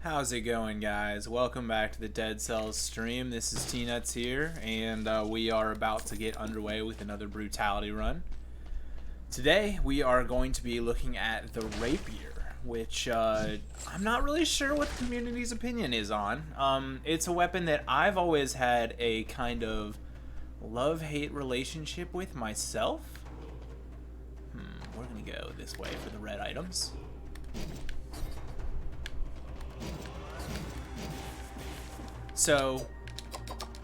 How's it going, guys? Welcome back to the Dead Cells stream. This is T-Nuts here, and we are about to get underway with another Brutality run. Today, we are going to be looking at the Rapier, which I'm not really sure what the community's opinion is on. It's a weapon that I've always had a kind of love-hate relationship with myself. We're gonna go this way for the red items. So,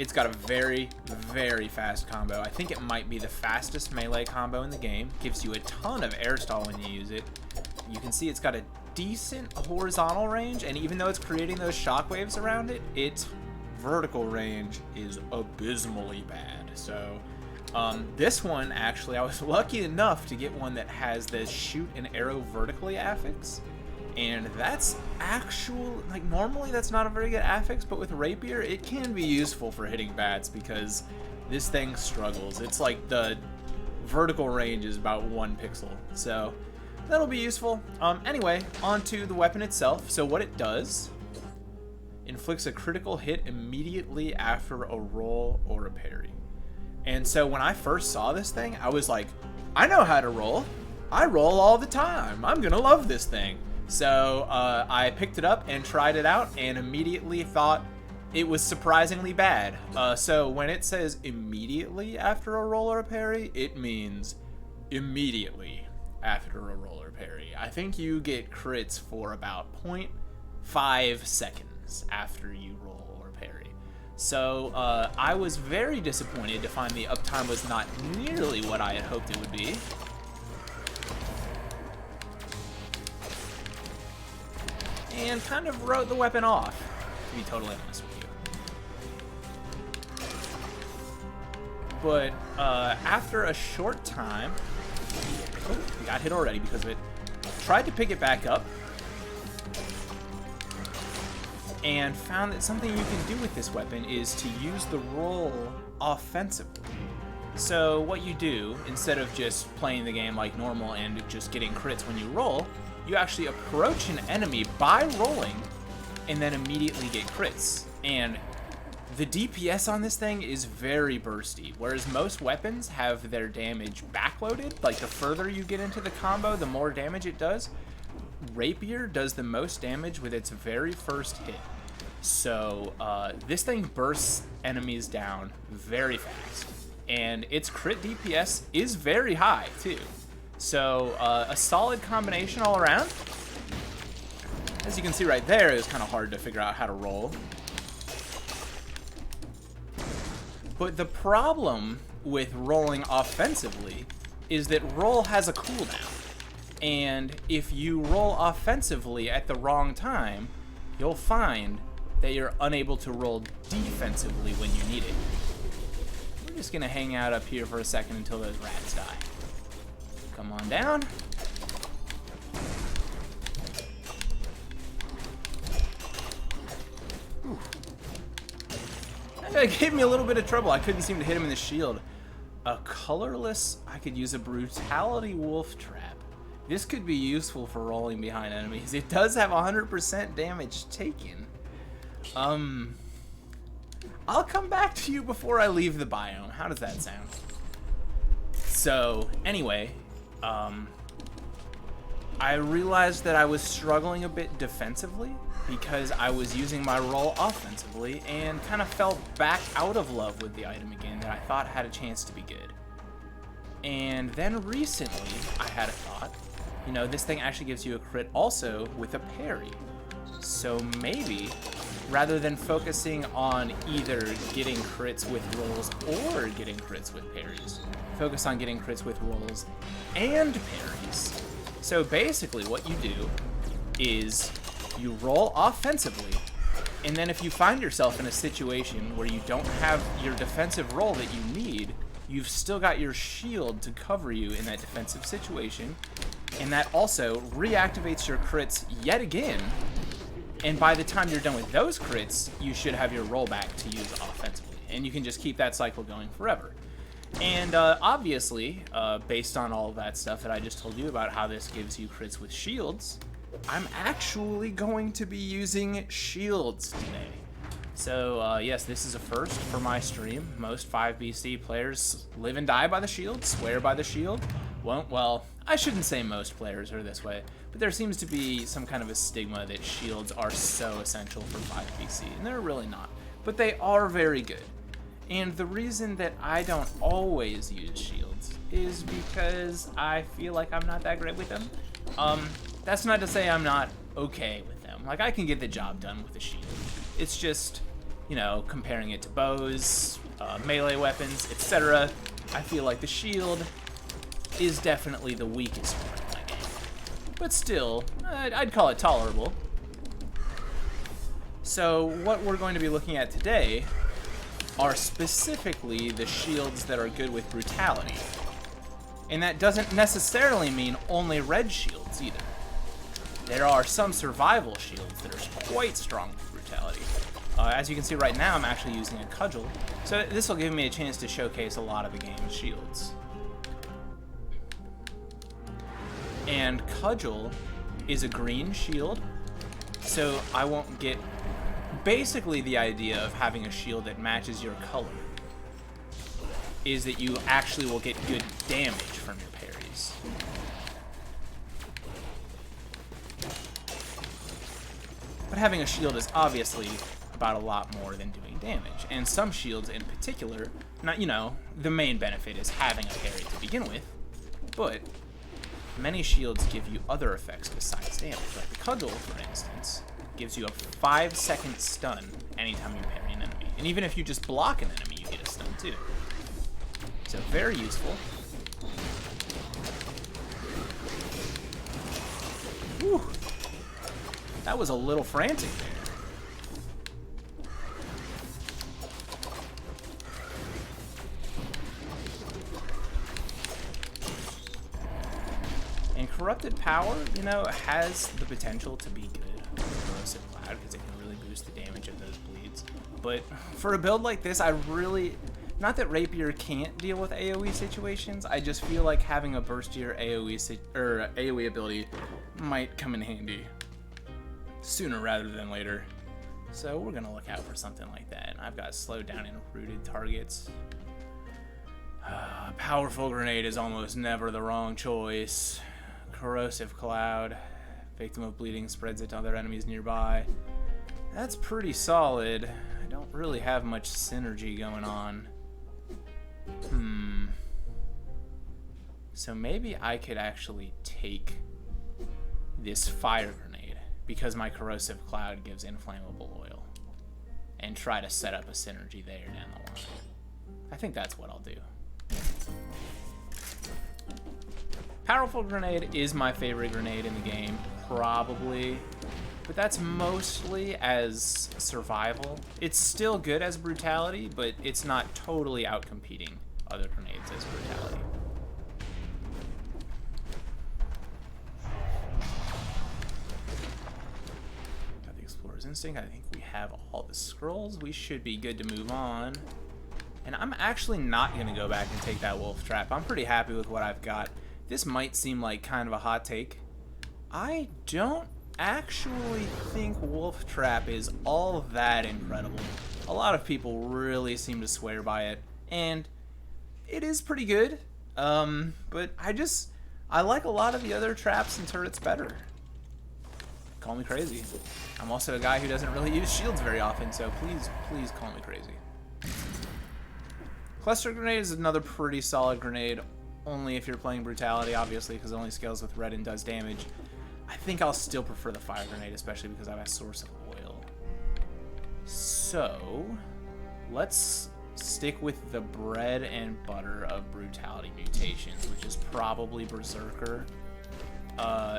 it's got a very, very fast combo. I think it might be the fastest melee combo in the game. Gives you a ton of air stall when you use it. You can see it's got a decent horizontal range, and even though it's creating those shockwaves around it, its vertical range is abysmally bad. So, this one, actually, I was lucky enough to get one that has the shoot and arrow vertically affix. And that's normally that's not a very good affix, but with Rapier, it can be useful for hitting bats because this thing struggles. It's like the vertical range is about 1 pixel, so that'll be useful. Anyway, onto the weapon itself. So what it does, inflicts a critical hit immediately after a roll or a parry. And so when I first saw this thing, I was like, I know how to roll. I roll all the time. I'm gonna love this thing. So I picked it up and tried it out and immediately thought it was surprisingly bad. So when it says immediately after a roll or a parry, it means immediately after a roll or parry. I think you get crits for about 0.5 seconds after you roll or parry. So I was very disappointed to find the uptime was not nearly what I had hoped it would be. And kind of wrote the weapon off, to be totally honest with you. But after a short time, we got hit already because of it. Tried to pick it back up, and found that something you can do with this weapon is to use the roll offensively. So what you do, instead of just playing the game like normal and just getting crits when you roll, you actually approach an enemy by rolling and then immediately get crits. And the DPS on this thing is very bursty, whereas most weapons have their damage backloaded. Like the further you get into the combo, the more damage it does. Rapier does the most damage with its very first hit. So this thing bursts enemies down very fast. And its crit DPS is very high too. So, a solid combination all around. As you can see right there, it was kind of hard to figure out how to roll. But the problem with rolling offensively is that roll has a cooldown. And if you roll offensively at the wrong time, you'll find that you're unable to roll defensively when you need it. We're just going to hang out up here for a second until those rats die. Come on down. Ooh. That gave me a little bit of trouble. I couldn't seem to hit him in the shield. A colorless, I could use a Brutality wolf trap. This could be useful for rolling behind enemies. It does have 100% damage taken. I'll come back to you before I leave the biome. How does that sound? So, anyway, I realized that I was struggling a bit defensively because I was using my roll offensively and kind of fell back out of love with the item again that I thought had a chance to be good. And then recently, I had a thought, you know, this thing actually gives you a crit also with a parry. So maybe, rather than focusing on either getting crits with rolls or getting crits with parries, focus on getting crits with rolls and parries. So basically what you do is you roll offensively, and then if you find yourself in a situation where you don't have your defensive roll that you need, you've still got your shield to cover you in that defensive situation, and that also reactivates your crits yet again. And by the time you're done with those crits, you should have your rollback to use offensively. And you can just keep that cycle going forever. And obviously, based on all of that stuff that I just told you about how this gives you crits with shields, I'm actually going to be using shields today. So, yes, this is a first for my stream. Most 5BC players live and die by the shield, swear by the shield. Well, I shouldn't say most players are this way, but there seems to be some kind of a stigma that shields are so essential for 5BC, and they're really not. But they are very good. And the reason that I don't always use shields is because I feel like I'm not that great with them. That's not to say I'm not okay with them. Like, I can get the job done with a shield. It's just, you know, comparing it to bows, melee weapons, etc. I feel like the shield is definitely the weakest part of my game. But still, I'd call it tolerable. So what we're going to be looking at today are specifically the shields that are good with Brutality. And that doesn't necessarily mean only red shields either. There are some survival shields that are quite strong with Brutality. As you can see right now, I'm actually using a cudgel, so this will give me a chance to showcase a lot of the game's shields. And cudgel is a green shield, so I won't get... Basically, the idea of having a shield that matches your color is that you actually will get good damage from your parries. But having a shield is obviously about a lot more than doing damage. And some shields in particular, not, you know, the main benefit is having a parry to begin with, but many shields give you other effects besides damage. Like the cudgel, for instance, gives you a 5-second stun anytime you parry an enemy. And even if you just block an enemy, you get a stun too. So very useful. Whew. That was a little frantic there. And Corrupted Power, you know, has the potential to be good with Corrosive Cloud because it can really boost the damage of those bleeds. But for a build like this, I really... Not that Rapier can't deal with AoE situations, I just feel like having a burstier AoE ability might come in handy sooner rather than later. So we're gonna look out for something like that. And I've got slowed down and rooted targets. Powerful Grenade is almost never the wrong choice. Corrosive Cloud. Victim of Bleeding spreads it to other enemies nearby. That's pretty solid. I don't really have much synergy going on. So maybe I could actually take this Fire Grenade, because my Corrosive Cloud gives inflammable oil, and try to set up a synergy there down the line. I think that's what I'll do. Powerful Grenade is my favorite grenade in the game, probably, but that's mostly as survival. It's still good as Brutality, but it's not totally outcompeting other grenades as Brutality. Got the Explorer's Instinct. I think we have all the scrolls. We should be good to move on. And I'm actually not going to go back and take that Wolf Trap. I'm pretty happy with what I've got. This might seem like kind of a hot take. I don't actually think Wolf Trap is all that incredible. A lot of people really seem to swear by it, and it is pretty good. But I like a lot of the other traps and turrets better. Call me crazy. I'm also a guy who doesn't really use shields very often, so please call me crazy. Cluster Grenade is another pretty solid grenade, only if you're playing Brutality, obviously, because it only scales with red and does damage. I think I'll still prefer the Fire Grenade, especially because I have a source of oil. So, let's stick with the bread and butter of Brutality mutations, which is probably Berserker,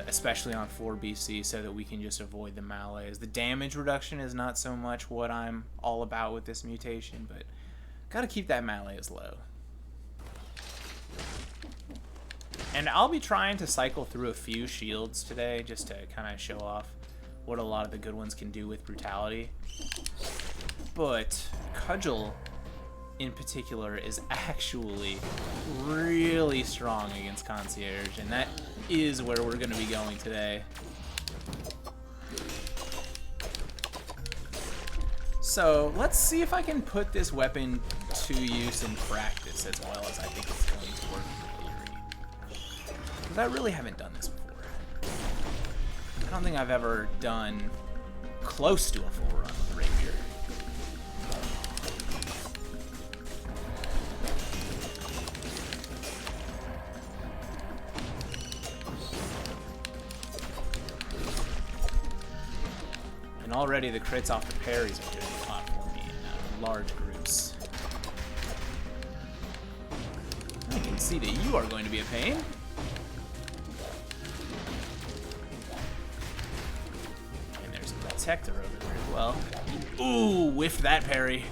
especially on 4BC, so that we can just avoid the melees. The damage reduction is not so much what I'm all about with this mutation, but gotta keep that melees low. And I'll be trying to cycle through a few shields today just to kind of show off what a lot of the good ones can do with Brutality. But Cudgel in particular is actually really strong against Concierge, and that is where we're going to be going today. So let's see if I can put this weapon to use in practice as well as I think it's going to work in theory. Because I really haven't done this before. I don't think I've ever done close to a full run with Rapier. And already the crits off the parries are doing a lot for me in large groups. I can see that you are going to be a pain. And there's a protector over there as well. Ooh, whiffed that parry.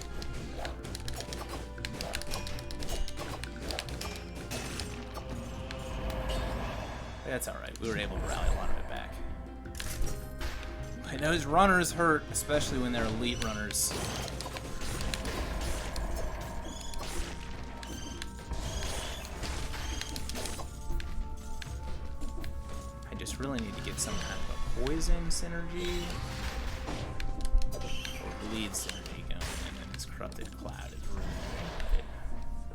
That's alright, we were able to rally a lot of it back. And those runners hurt, especially when they're elite runners. I just really need to get some kind of a poison synergy or bleed synergy going, and then this corrupted cloud is really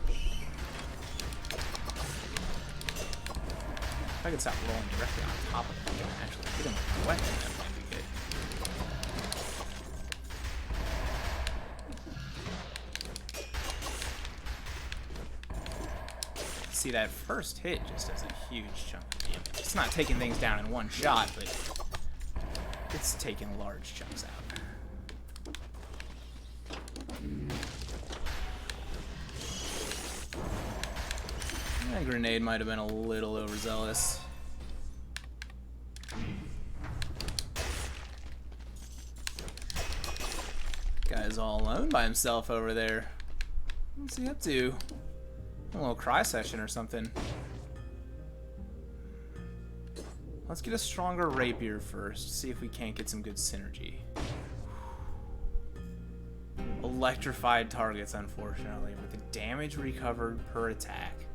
good. If I could stop rolling directly on top of him and actually hit him with a weapon, that might be good. See, that first hit just does a huge chunk of damage. It's not taking things down in one shot, but it's taking large chunks out. That grenade might have been a little overzealous. Guy's all alone by himself over there. What's he up to? A little cry session or something. Let's get a stronger Rapier first, see if we can't get some good synergy. Electrified targets, unfortunately, but the damage recovered per attack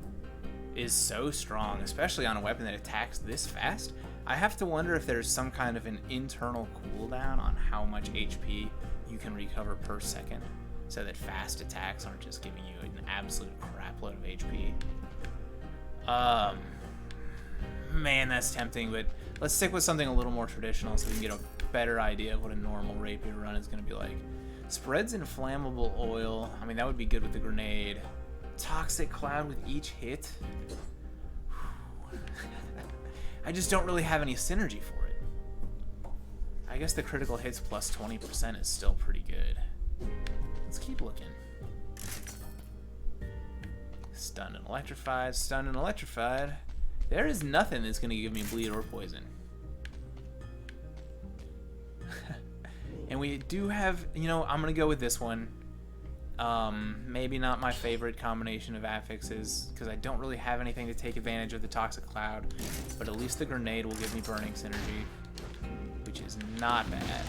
is so strong, especially on a weapon that attacks this fast. I have to wonder if there's some kind of an internal cooldown on how much HP you can recover per second, so that fast attacks aren't just giving you an absolute crapload of HP. Man, that's tempting, but let's stick with something a little more traditional so we can get a better idea of what a normal Rapier run is going to be like. Spreads inflammable oil. I mean, that would be good with the grenade. Toxic cloud with each hit. I just don't really have any synergy for it. I guess the critical hits plus 20% is still pretty good. Let's keep looking. Stunned and electrified, stunned and electrified. There is nothing that's going to give me bleed or poison. And we do have, you know, I'm going to go with this one. Maybe not my favorite combination of affixes, because I don't really have anything to take advantage of the Toxic Cloud, but at least the grenade will give me burning synergy, which is not bad.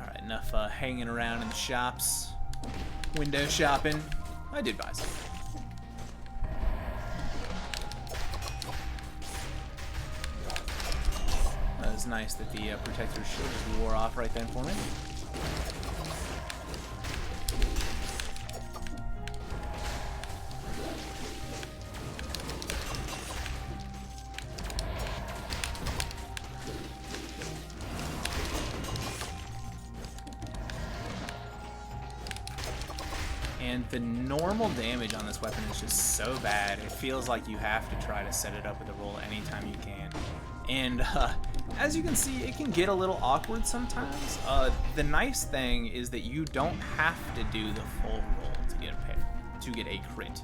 Alright, enough hanging around in the shops, window shopping. I did buy some. That was nice that the protector's shield just wore off right then for me. And the normal damage on this weapon is just so bad. It feels like you have to try to set it up with a roll anytime you can. And as you can see, it can get a little awkward sometimes. The nice thing is that you don't have to do the full roll to get a crit.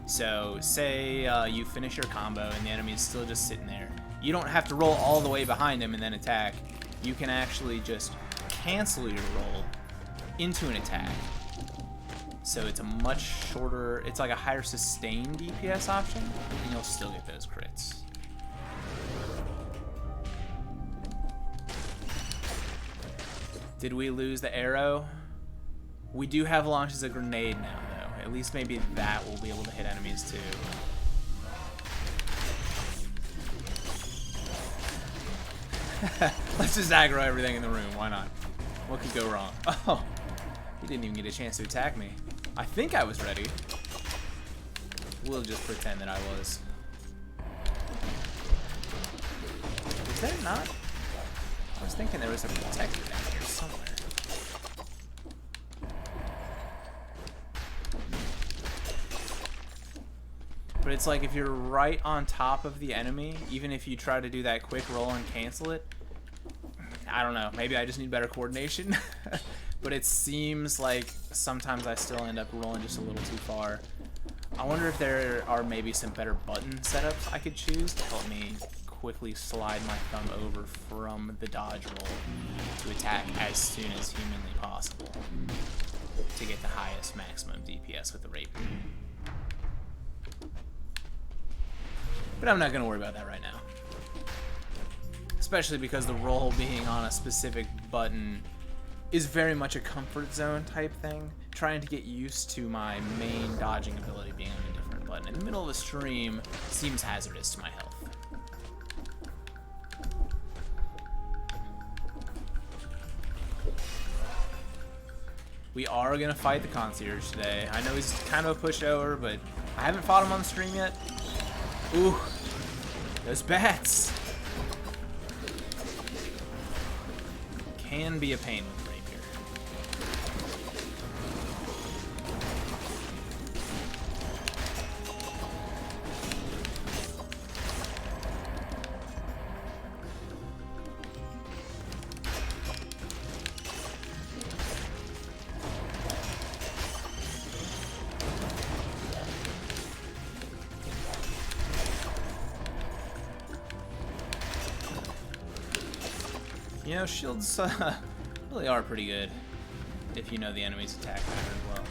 So say you finish your combo and the enemy is still just sitting there. You don't have to roll all the way behind him and then attack. You can actually just cancel your roll into an attack. So it's a much shorter, it's like a higher sustained DPS option, and you'll still get those crits. Did we lose the arrow? We do have launch as a grenade now, though. At least maybe that will be able to hit enemies, too. Let's just aggro everything in the room. Why not? What could go wrong? Oh, he didn't even get a chance to attack me. I think I was ready. We'll just pretend that I was. Is there not? I was thinking there was a protector down here somewhere. But it's like if you're right on top of the enemy, even if you try to do that quick roll and cancel it, I don't know, maybe I just need better coordination. But it seems like sometimes I still end up rolling just a little too far. I wonder if there are maybe some better button setups I could choose to help me quickly slide my thumb over from the dodge roll to attack as soon as humanly possible to get the highest maximum DPS with the Rapier. But I'm not going to worry about that right now. Especially because the roll being on a specific button is very much a comfort zone type thing. Trying to get used to my main dodging ability being on a different button in the middle of a stream seems hazardous to my health. We are going to fight the concierge today. I know he's kind of a pushover, but I haven't fought him on the stream yet. Ooh, those bats can be a pain with Rapier. You know, shields really are pretty good if you know the enemy's attack pattern well.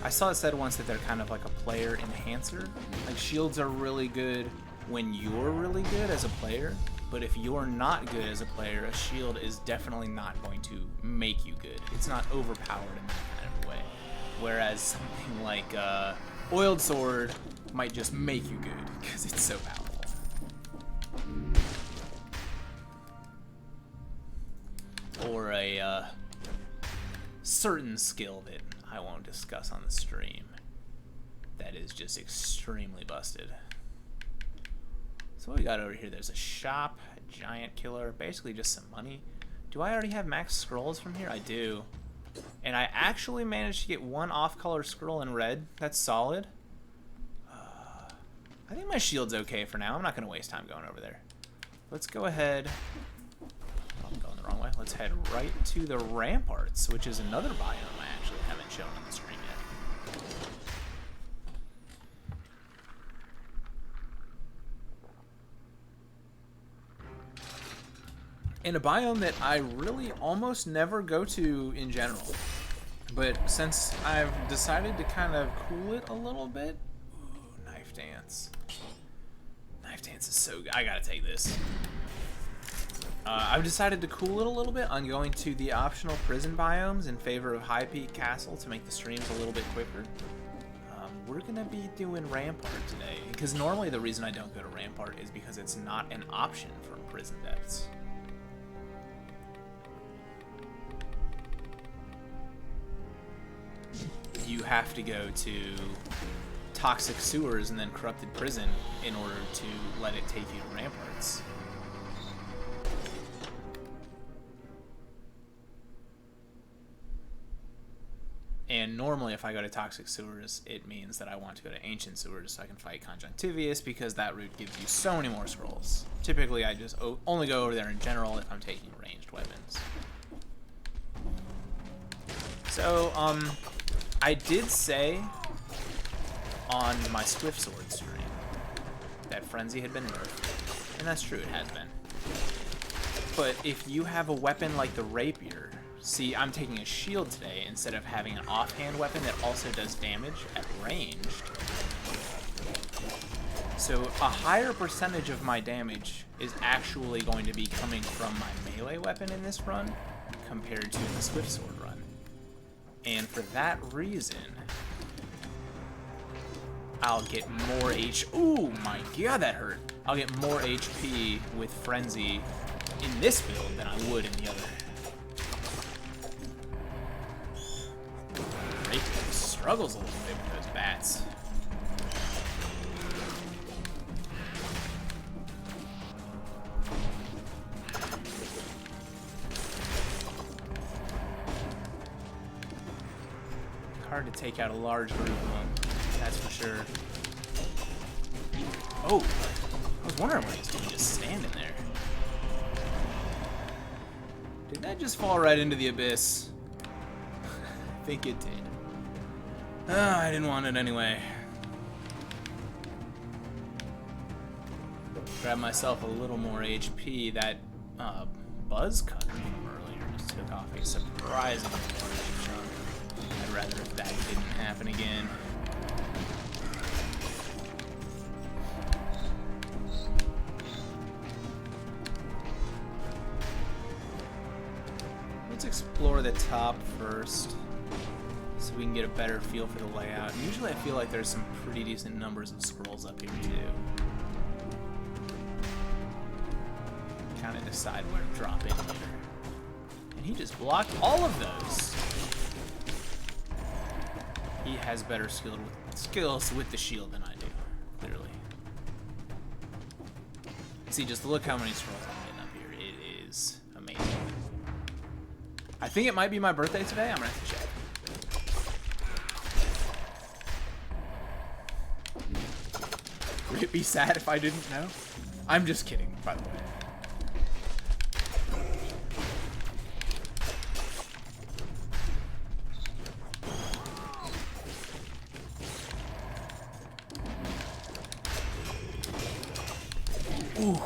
I saw it said once that they're kind of like a player enhancer. Like, shields are really good when you're really good as a player, but if you're not good as a player, a shield is definitely not going to make you good. It's not overpowered in that kind of way. Whereas something like Oiled Sword might just make you good because it's so powerful. Or a certain skill that I won't discuss on the stream that is just extremely busted. So what we got over here, there's a shop, a giant killer, basically just some money. Do I already have max scrolls from here? I do. And I actually managed to get one off-color scroll in red. That's solid. I think my shield's okay for now. I'm not going to waste time going over there. Let's go ahead. I'm going the wrong way. Let's head right to the ramparts, which is another biome I actually haven't shown on the stream yet. And a biome that I really almost never go to in general. But since I've decided to kind of cool it a little bit... Ooh, knife dance. Knife dance is so good. I gotta take this. I've decided to cool it a little bit on going to the optional prison biomes in favor of High Peak Castle to make the streams a little bit quicker. We're going to be doing Rampart today, because normally the reason I don't go to Rampart is because it's not an option for prison deaths. You have to go to Toxic Sewers and then Corrupted Prison in order to let it take you to Ramparts. And normally if I go to Toxic Sewers, it means that I want to go to Ancient Sewers so I can fight Conjunctivius, because that route gives you so many more scrolls. Typically I just only go over there in general if I'm taking ranged weapons. So, I did say on my Swift Sword stream that Frenzy had been nerfed, and that's true, it has been. But if you have a weapon like the Rapier, see, I'm taking a shield today instead of having an offhand weapon that also does damage at ranged. So a higher percentage of my damage is actually going to be coming from my melee weapon in this run compared to the Swift Sword run. And for that reason, I'll get more Ooh, my god, that hurt. I'll get more HP with Frenzy in this build than I would in the other. Rapier struggles a little bit with those bats. Hard to take out a large group of them, that's for sure. Oh, I was wondering why he's just standing there. Did that just fall right into the abyss? I think it did. I didn't want it anyway. Grab myself a little more HP. That buzz cutter from earlier just took off a surprisingly large chunk. I'd rather if that didn't happen again. Let's explore the top first so we can get a better feel for the layout. Usually I feel like there's some pretty decent numbers of scrolls up here too. Kind of decide where to drop in here. And he just blocked all of those. He has better skills with the shield than I do, clearly. See, just look how many scrolls I'm getting up here. It is amazing. I think it might be my birthday today. I'm gonna have to check. Would it be sad if I didn't know? I'm just kidding, by the way. Ooh.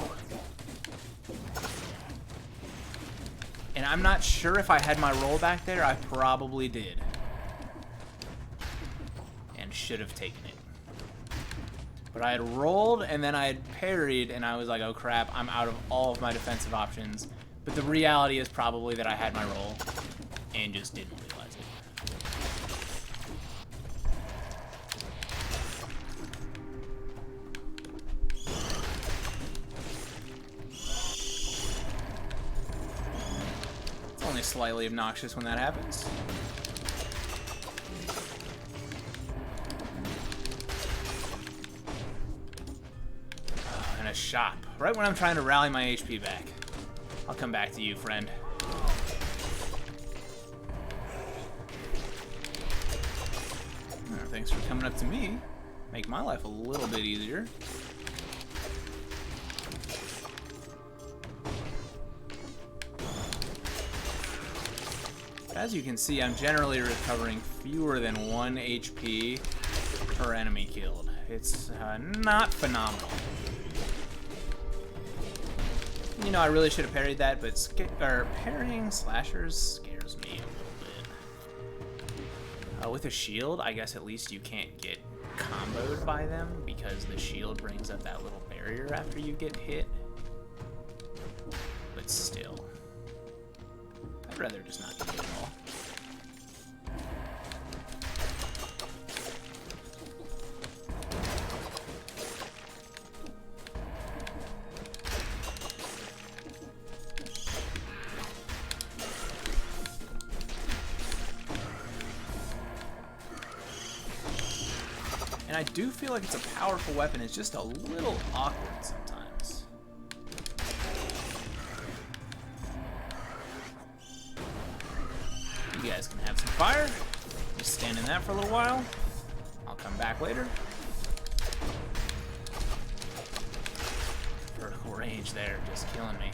And I'm not sure if I had my roll back there. I probably did. And should have taken it. But I had rolled and then I had parried and I was like, oh crap, I'm out of all of my defensive options. But the reality is probably that I had my roll and just didn't realize it. It's only slightly obnoxious when that happens. And a shop. Right when I'm trying to rally my HP back. I'll come back to you, friend. Thanks for coming up to me. Make my life a little bit easier. As you can see, I'm generally recovering fewer than 1 HP per enemy killed. It's not phenomenal. You know, I really should have parried that, but parrying slashers scares me a little bit. With a shield, I guess at least you can't get comboed by them because the shield brings up that little barrier after you get hit. But still, I'd rather just not do it at all. And I do feel like it's a powerful weapon. It's just a little awkward sometimes. You guys can have some fire. Just stand in that for a little while. I'll come back later. Vertical range there, just killing me.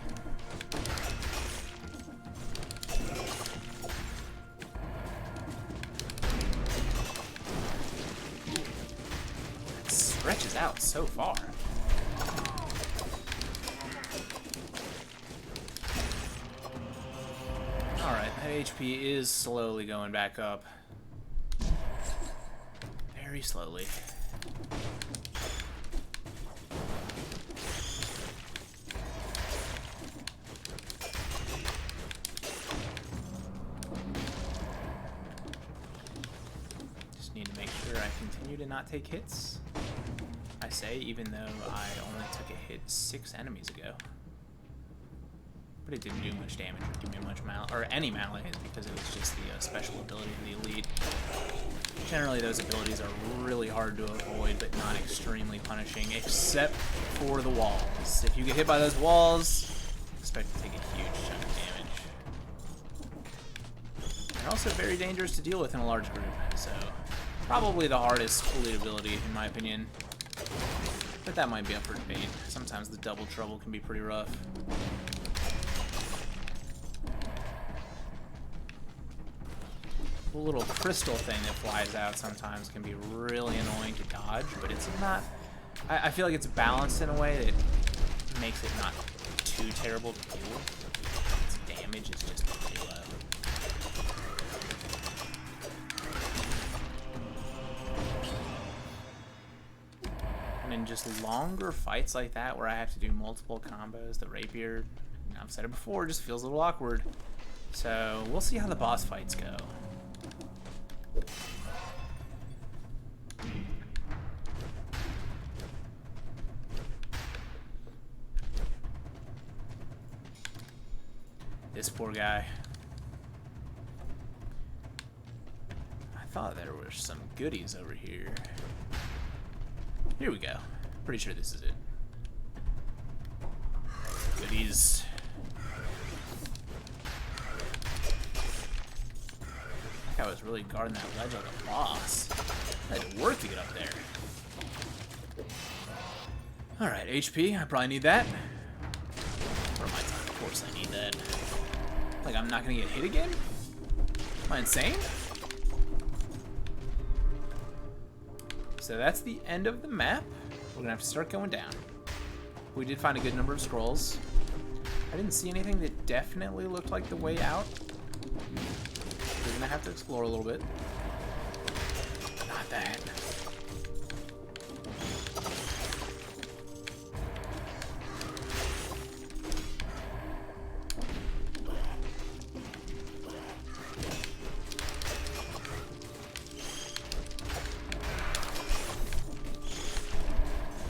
Stretches out so far. Alright, that HP is slowly going back up. Very slowly. continue to not take hits. I say, even though I only took a hit 6 enemies ago. But it didn't do much damage or give me much or any melee hit because it was just the special ability of the elite. Generally, those abilities are really hard to avoid, but not extremely punishing, except for the walls. If you get hit by those walls, expect to take a huge chunk of damage. They're also very dangerous to deal with in a large group, so probably the hardest elite ability, in my opinion. But that might be up for debate. Sometimes the double trouble can be pretty rough. The little crystal thing that flies out sometimes can be really annoying to dodge, but it's not... I feel like it's balanced in a way that makes it not too terrible to deal with. Its damage is just pretty low. And in just longer fights like that where I have to do multiple combos, the Rapier, I've said it before, just feels a little awkward. So we'll see how the boss fights go. This poor guy. I thought there were some goodies over here. Here we go. Pretty sure this is it. Goodies. I was really guarding that ledge like a boss. I had to work to get up there. Alright, HP. I probably need that. For my time, of course I need that. Like, I'm not gonna get hit again? Am I insane? So that's the end of the map. We're gonna have to start going down. We did find a good number of scrolls. I didn't see anything that definitely looked like the way out. We're gonna have to explore a little bit. Not that.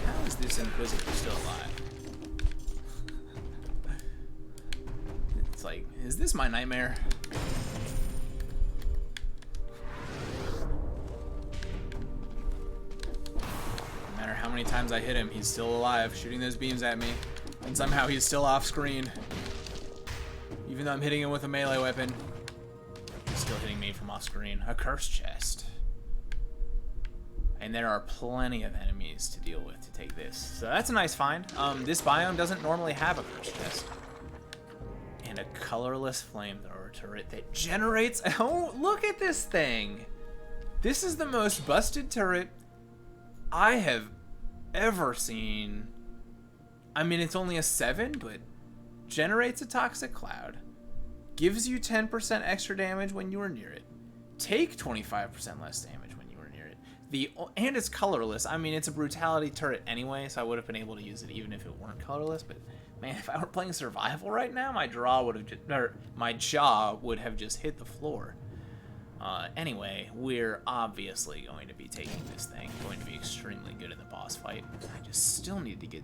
How is this Inquisitor still alive? It's like, is this my nightmare? How many times I hit him, he's still alive, shooting those beams at me, and somehow he's still off screen. Even though I'm hitting him with a melee weapon, he's still hitting me from off screen. A cursed chest. And there are plenty of enemies to deal with to take this. So that's a nice find. This biome doesn't normally have a cursed chest. And a colorless flamethrower turret that generates... Oh, look at this thing! This is the most busted turret I have ever seen. I mean, it's only a 7, but generates a toxic cloud, gives you 10% extra damage when you are near it, take 25% less damage when you are near it. And it's colorless. I mean, it's a brutality turret anyway, so I would have been able to use it even if it weren't colorless. But man, if I were playing survival right now, my jaw would have just hit the floor. Anyway, we're obviously going to be taking this thing, going to be extremely good in the boss fight. I just still need to get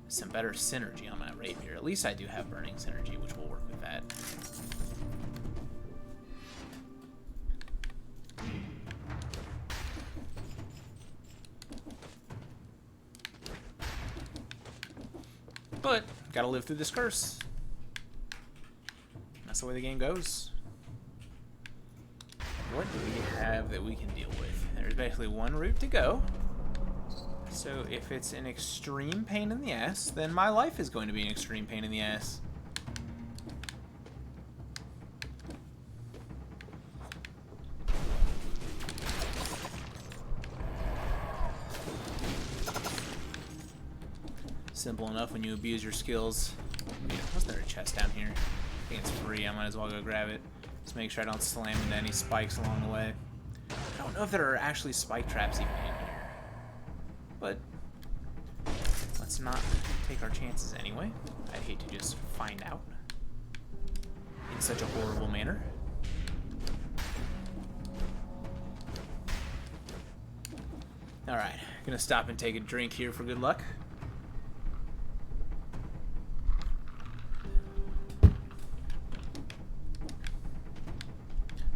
some better synergy on my Rapier. At least I do have burning synergy, which will work with that. But, gotta live through this curse. That's the way the game goes. What do we have that we can deal with? There's basically one route to go. So if it's an extreme pain in the ass, then my life is going to be an extreme pain in the ass. Simple enough when you abuse your skills. Was there a chest down here? I think it's free. I might as well go grab it. Just make sure I don't slam into any spikes along the way. I don't know if there are actually spike traps even in here. But let's not take our chances anyway. I'd hate to just find out in such a horrible manner. Alright, gonna stop and take a drink here for good luck.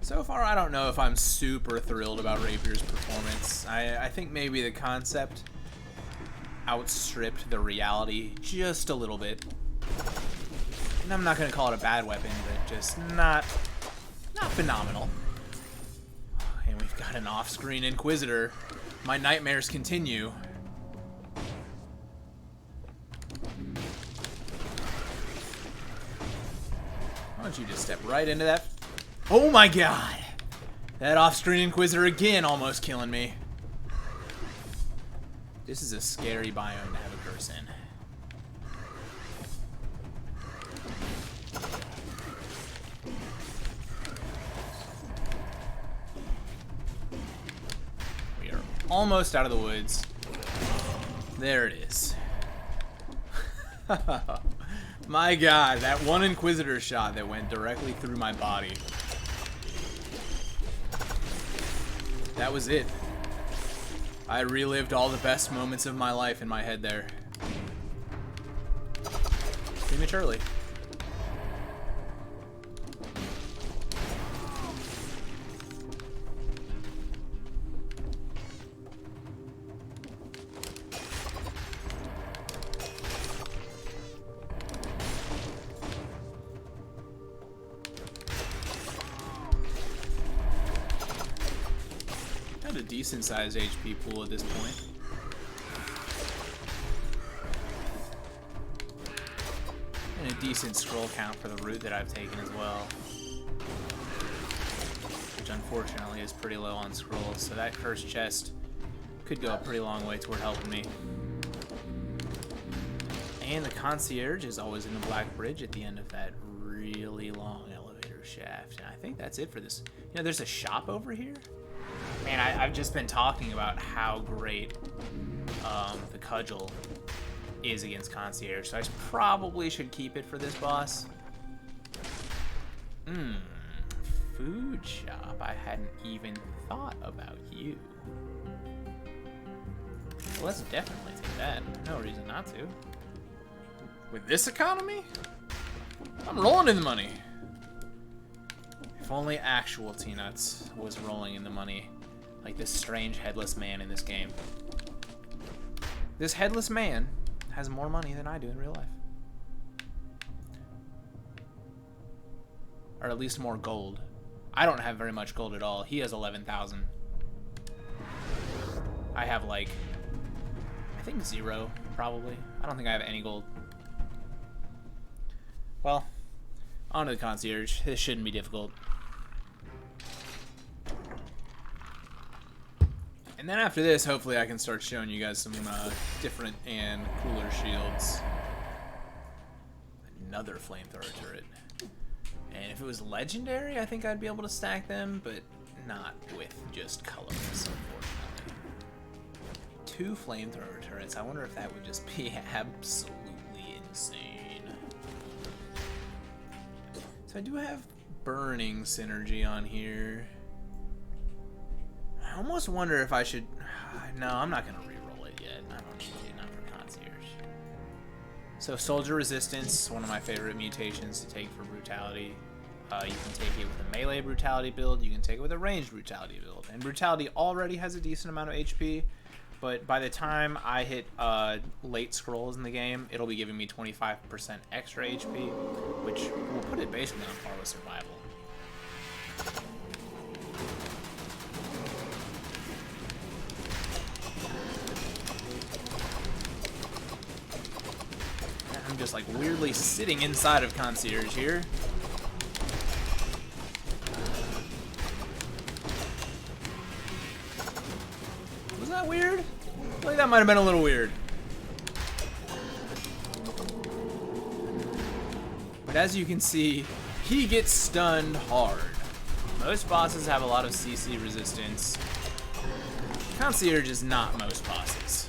So far, I don't know if I'm super thrilled about Rapier's performance. I think maybe the concept outstripped the reality just a little bit. And I'm not going to call it a bad weapon, but just not phenomenal. And we've got an off-screen Inquisitor. My nightmares continue. Why don't you just step right into that? Oh my god! That off-screen Inquisitor again almost killing me. This is a scary biome to have a curse in. We are almost out of the woods. There it is. My god, that one Inquisitor shot that went directly through my body. That was it. I relived all the best moments of my life in my head there. Prematurely. A decent sized HP pool at this point. And a decent scroll count for the route that I've taken as well. Which unfortunately is pretty low on scrolls, so that cursed chest could go a pretty long way toward helping me. And the concierge is always in the Black Bridge at the end of that really long elevator shaft. And I think that's it for this. You know, there's a shop over here. Man, I've just been talking about how great the cudgel is against concierge, so I probably should keep it for this boss. Food shop. I hadn't even thought about you. Well, let's definitely take that. No reason not to. With this economy, I'm rolling in the money. If only actual T-Nuts was rolling in the money. Like this strange headless man in this game. This headless man has more money than I do in real life. Or at least more gold. I don't have very much gold at all. He has 11,000. I have like, I think 0, probably. I don't think I have any gold. Well, on to the concierge. This shouldn't be difficult. And then after this, hopefully I can start showing you guys some different and cooler shields. Another flamethrower turret. And if it was legendary, I think I'd be able to stack them, but not with just colors, unfortunately. 2 flamethrower turrets. I wonder if that would just be absolutely insane. So I do have burning synergy on here. I almost wonder if I should... No, I'm not going to reroll it yet. I don't need to, not for concierge. So soldier resistance, one of my favorite mutations to take for brutality. You can take it with a melee brutality build. You can take it with a ranged brutality build. And brutality already has a decent amount of HP. But by the time I hit late scrolls in the game, it'll be giving me 25% extra HP, which will put it basically on par with survival. I'm just like weirdly sitting inside of concierge here. Was that weird? I feel like that might have been a little weird. But as you can see, he gets stunned hard. Most bosses have a lot of CC resistance. Concierge is not most bosses.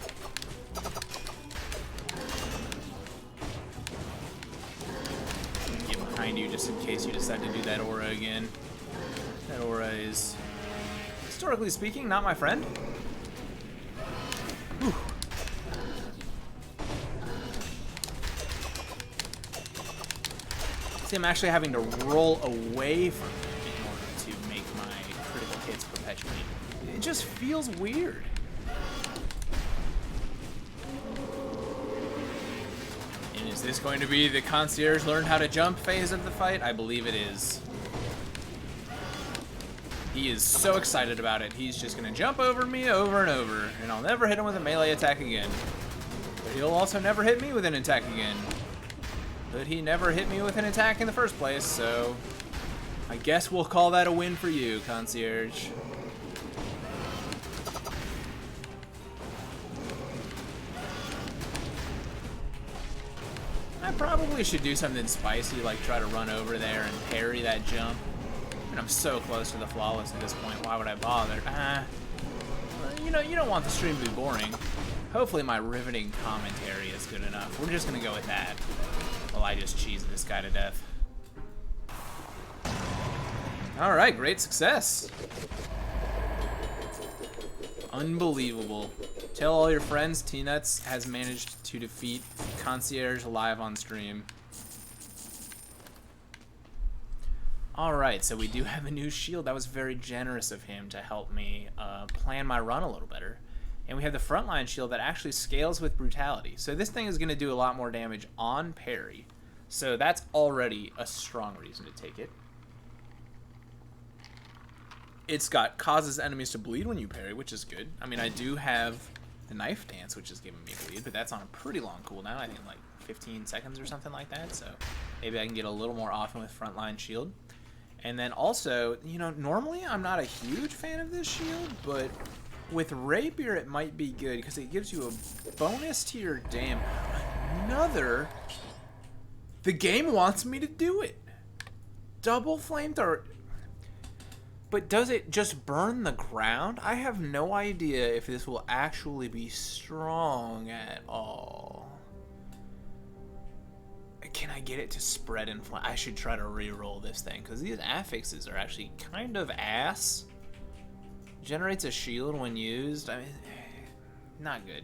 Get behind you just in case you decide to do that aura again. That aura is, historically speaking, not my friend. Whew. See, I'm actually having to roll away from him in order to make my critical hits perpetuate. It just feels weird. And is this going to be the concierge learn how to jump phase of the fight? I believe it is. He is so excited about it, he's just gonna jump over me over and over, and I'll never hit him with a melee attack again. But he'll also never hit me with an attack again. But he never hit me with an attack in the first place, so I guess we'll call that a win for you, concierge. I probably should do something spicy, like try to run over there and parry that jump. I mean, I'm so close to the flawless at this point. Why would I bother? You know, you don't want the stream to be boring. Hopefully my riveting commentary is good enough. We're just gonna go with that. Well, I just cheesed this guy to death. All right, great success. Unbelievable. Tell all your friends T-Nuts has managed to defeat Concierge live on stream. Alright, so we do have a new shield. That was very generous of him to help me plan my run a little better. And we have the frontline shield that actually scales with Brutality. So this thing is going to do a lot more damage on parry. So that's already a strong reason to take it. It's got causes enemies to bleed when you parry, which is good. I mean, I do have the knife dance, which is giving me bleed, but that's on a pretty long cooldown. I think like 15 seconds or something like that. So maybe I can get a little more often with frontline shield. And then also, you know, normally I'm not a huge fan of this shield, but with Rapier it might be good because it gives you a bonus to your damage. Another... The game wants me to do it. Double flamethrower. But does it just burn the ground? I have no idea if this will actually be strong at all. Can I get it to spread and fly? I should try to re-roll this thing, because these affixes are actually kind of ass. Generates a shield when used. I mean, not good.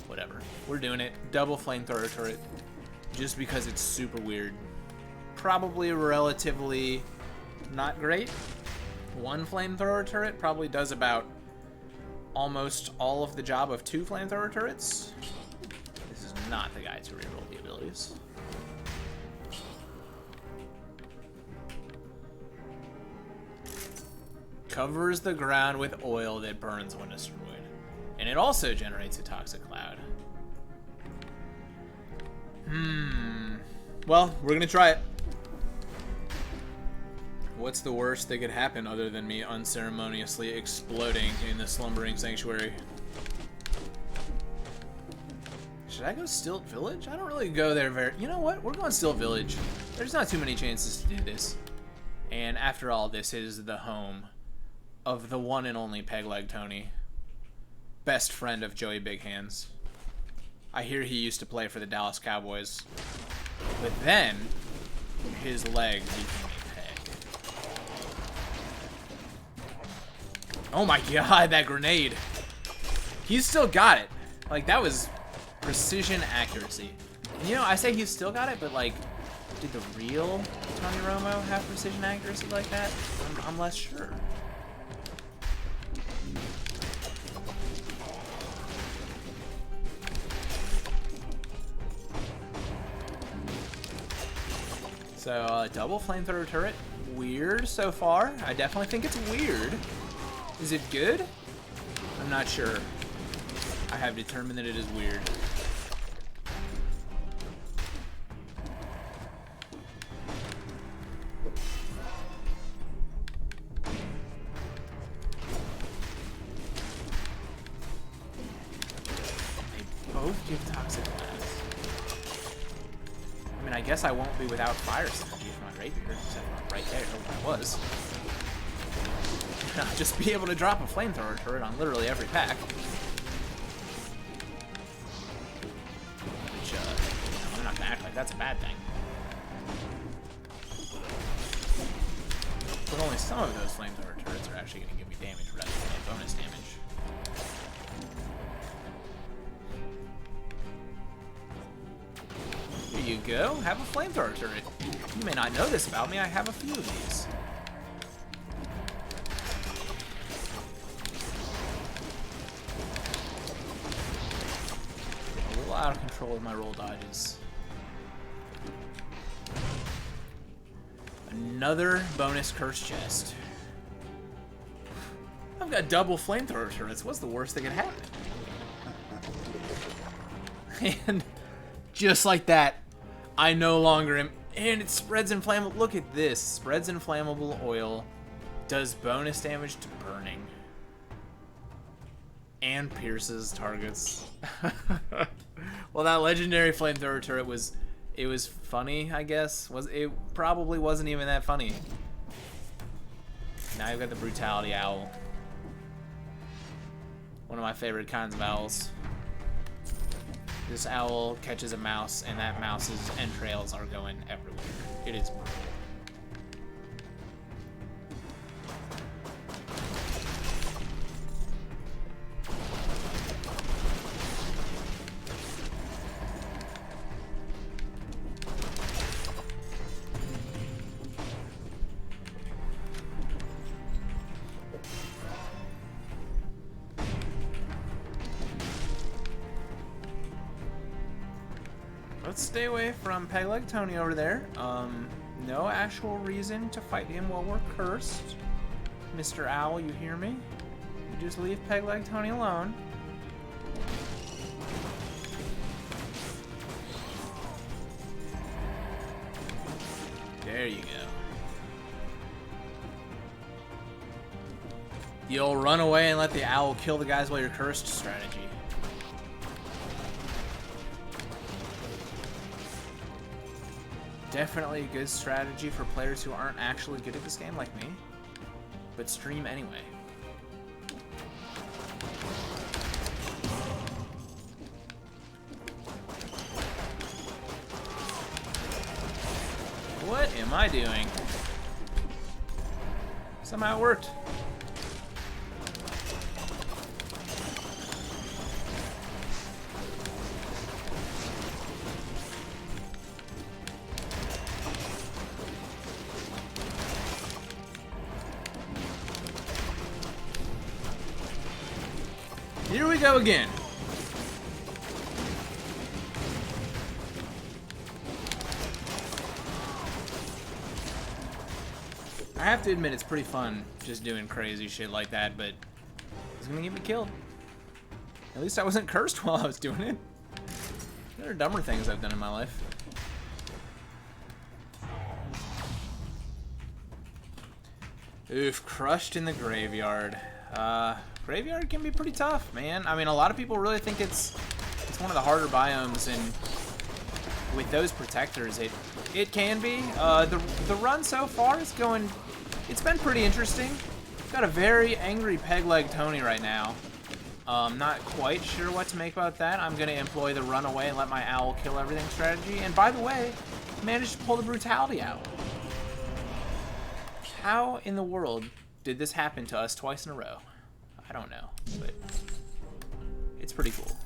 Whatever. We're doing it. Double flamethrower turret. Just because it's super weird. Probably relatively not great. One flamethrower turret probably does about almost all of the job of two flamethrower turrets. This is not the guy to reroll the abilities. Covers the ground with oil that burns when destroyed. And it also generates a toxic cloud. Well, we're gonna try it. What's the worst that could happen other than me unceremoniously exploding in the slumbering sanctuary? Should I go Stilt Village? I don't really go there very... You know what? We're going Stilt Village. There's not too many chances to do this. And after all, this is the home of the one and only Pegleg Tony. Best friend of Joey Big Hands. I hear he used to play for the Dallas Cowboys. But then, his leg became a peg. Oh my god, that grenade. He's still got it. Like, that was precision accuracy. And, you know, I say he's still got it, but like, did the real Tony Romo have precision accuracy like that? I'm less sure. So, double flamethrower turret. Weird so far. I definitely think it's weird. Is it good? I'm not sure. I have determined that it is weird. They both give toxic blast. I mean, I guess I won't be without fire synergy for my Rapier, except for right there where I was. I'll just be able to drop a flamethrower turret on literally every pack. Which, I'm not gonna act like that's a bad thing. But only some of those flamethrower turrets are actually gonna give me damage rather than bonus damage. go. Have a flamethrower turret. You may not know this about me. I have a few of these. A little out of control with my roll dodges. Another bonus curse chest. I've got double flamethrower turrets. What's the worst that could happen? And just like that, I no longer am. And it spreads inflammable. Look at this. Spreads inflammable oil. Does bonus damage to burning. And pierces targets. Well, that legendary flamethrower turret was... It was funny, I guess. It probably wasn't even that funny. Now you've got the Brutality Owl. One of my favorite kinds of owls. This owl catches a mouse, and that mouse's entrails are going everywhere. It is brutal. Let's stay away from Peg Leg Tony over there. No actual reason to fight him while we're cursed. Mr. Owl, you hear me? You just leave Peg Leg Tony alone. There you go. You'll run away and let the owl kill the guys while you're cursed strategy. Definitely a good strategy for players who aren't actually good at this game like me, but stream anyway. What am I doing? Somehow it worked. Here we go again. I have to admit, it's pretty fun just doing crazy shit like that, but it's gonna get me killed. At least I wasn't cursed while I was doing it. There are dumber things I've done in my life. Oof, crushed in the graveyard. Graveyard can be pretty tough, man. I mean, a lot of people really think it's one of the harder biomes, and with those protectors, it can be. The run so far is going. It's been pretty interesting. Got a very angry Peg Leg Tony right now. Not quite sure what to make about that. I'm gonna employ the run away and let my owl kill everything strategy. And by the way, managed to pull the Brutality out. How in the world did this happen to us twice in a row? I don't know, but it's pretty cool.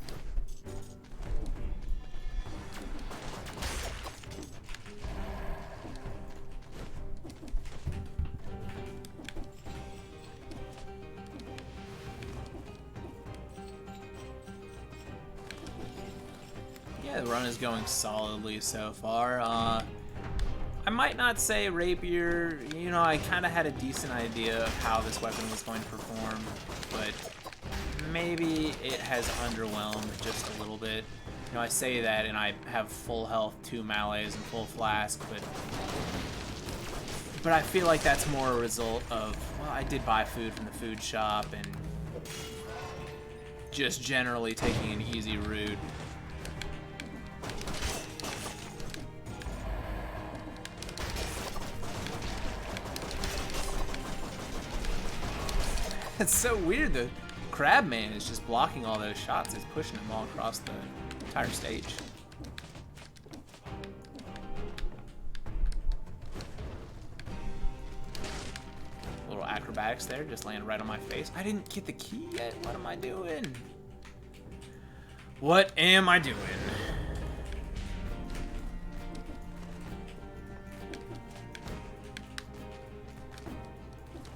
Yeah, the run is going solidly so far. I might not say Rapier, you know, I kind of had a decent idea of how this weapon was going to perform, but maybe it has underwhelmed just a little bit. You know, I say that and I have full health, 2 melees, and full flask, but I feel like that's more a result of, well, I did buy food from the food shop and just generally taking an easy route. It's so weird, the Crab Man is just blocking all those shots. It's pushing them all across the entire stage. Little acrobatics there, just landed right on my face. I didn't get the key yet. What am I doing? What am I doing?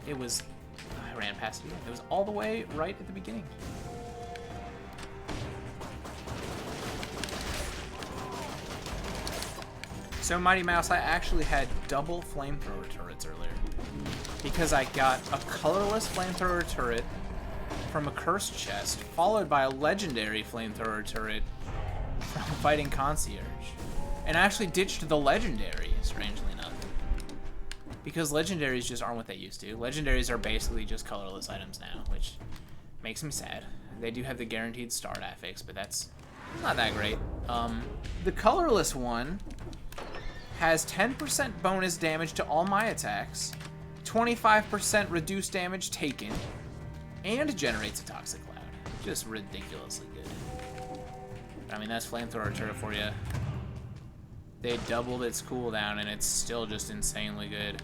It was... I ran past it again. It was all the way right at the beginning. So, Mighty Mouse, I actually had double flamethrower turrets earlier. Because I got a colorless flamethrower turret from a cursed chest, followed by a legendary flamethrower turret from fighting Concierge. And I actually ditched the legendary, strangely enough. Because legendaries just aren't what they used to. Legendaries are basically just colorless items now, which makes me sad. They do have the guaranteed start affix, but that's not that great. The colorless one has 10% bonus damage to all my attacks, 25% reduced damage taken, and generates a toxic cloud. Just ridiculously good. I mean, that's flamethrower turret for you. They doubled its cooldown, and it's still just insanely good.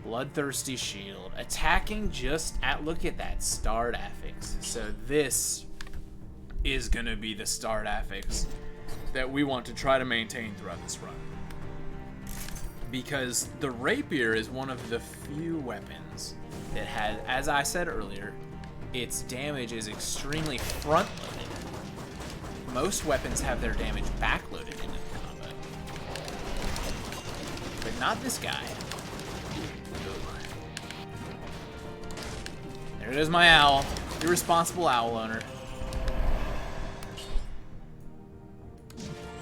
Bloodthirsty shield. Attacking just at... Look at that. Starred affix. So this is going to be the starred affix that we want to try to maintain throughout this run. Because the Rapier is one of the few weapons that has, as I said earlier, its damage is extremely front-loaded. Most weapons have their damage back-loaded into the combo. But not this guy. There it is, my owl. Irresponsible owl owner.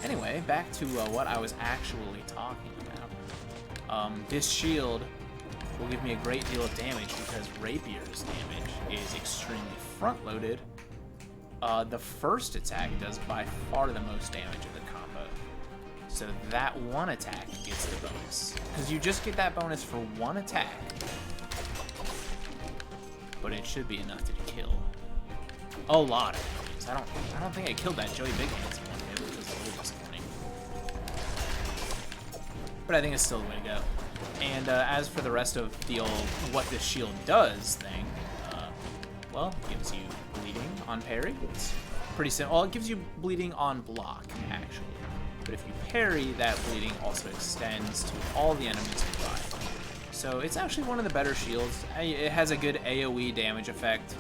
Anyway, back to what I was actually talking about. This shield will give me a great deal of damage because Rapier's damage is extremely front-loaded. The first attack does by far the most damage in the combo. So that one attack gets the bonus. Because you just get that bonus for one attack. But it should be enough to kill a lot of enemies. I don't think I killed that Joey Big Hands one hit, which was a little disappointing. But I think it's still the way to go. And as for the rest of the old what this shield does thing, well, it gives you bleeding on parry. It's pretty simple. Well, it gives you bleeding on block, actually. But if you parry, that bleeding also extends to all the enemies nearby. So it's actually one of the better shields. It has a good AoE damage effect,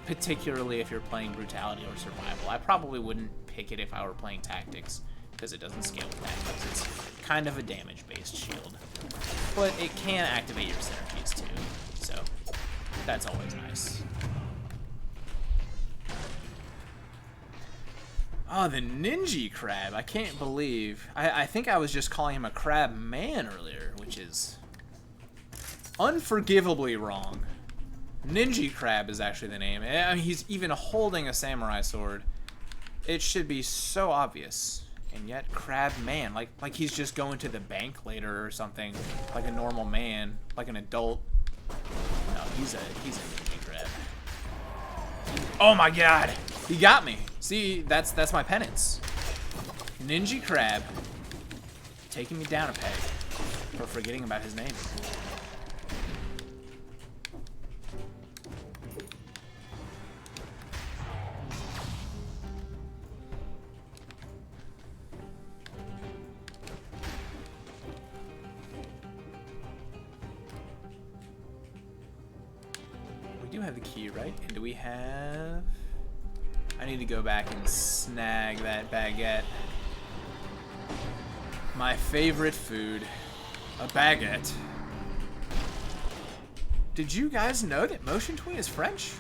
particularly if you're playing Brutality or Survival. I probably wouldn't pick it if I were playing Tactics, because it doesn't scale with Tactics. It's kind of a damage-based shield. But it can activate your synergies too, so that's always nice. Oh, the Ninja Crab. I can't believe... I think I was just calling him a crab man earlier, which is unforgivably wrong. Ninja Crab is actually the name. I mean, he's even holding a samurai sword. It should be so obvious. And yet, crab man. Like he's just going to the bank later or something. Like a normal man. Like an adult. No, he's a Ninja Crab. Oh my god! He got me! See, that's my penance. Ninja Crab taking me down a peg for forgetting about his name. We do have the key, right? And do we have... I need to go back and snag that baguette. My favorite food. A baguette. Did you guys know that Motion Tween is French?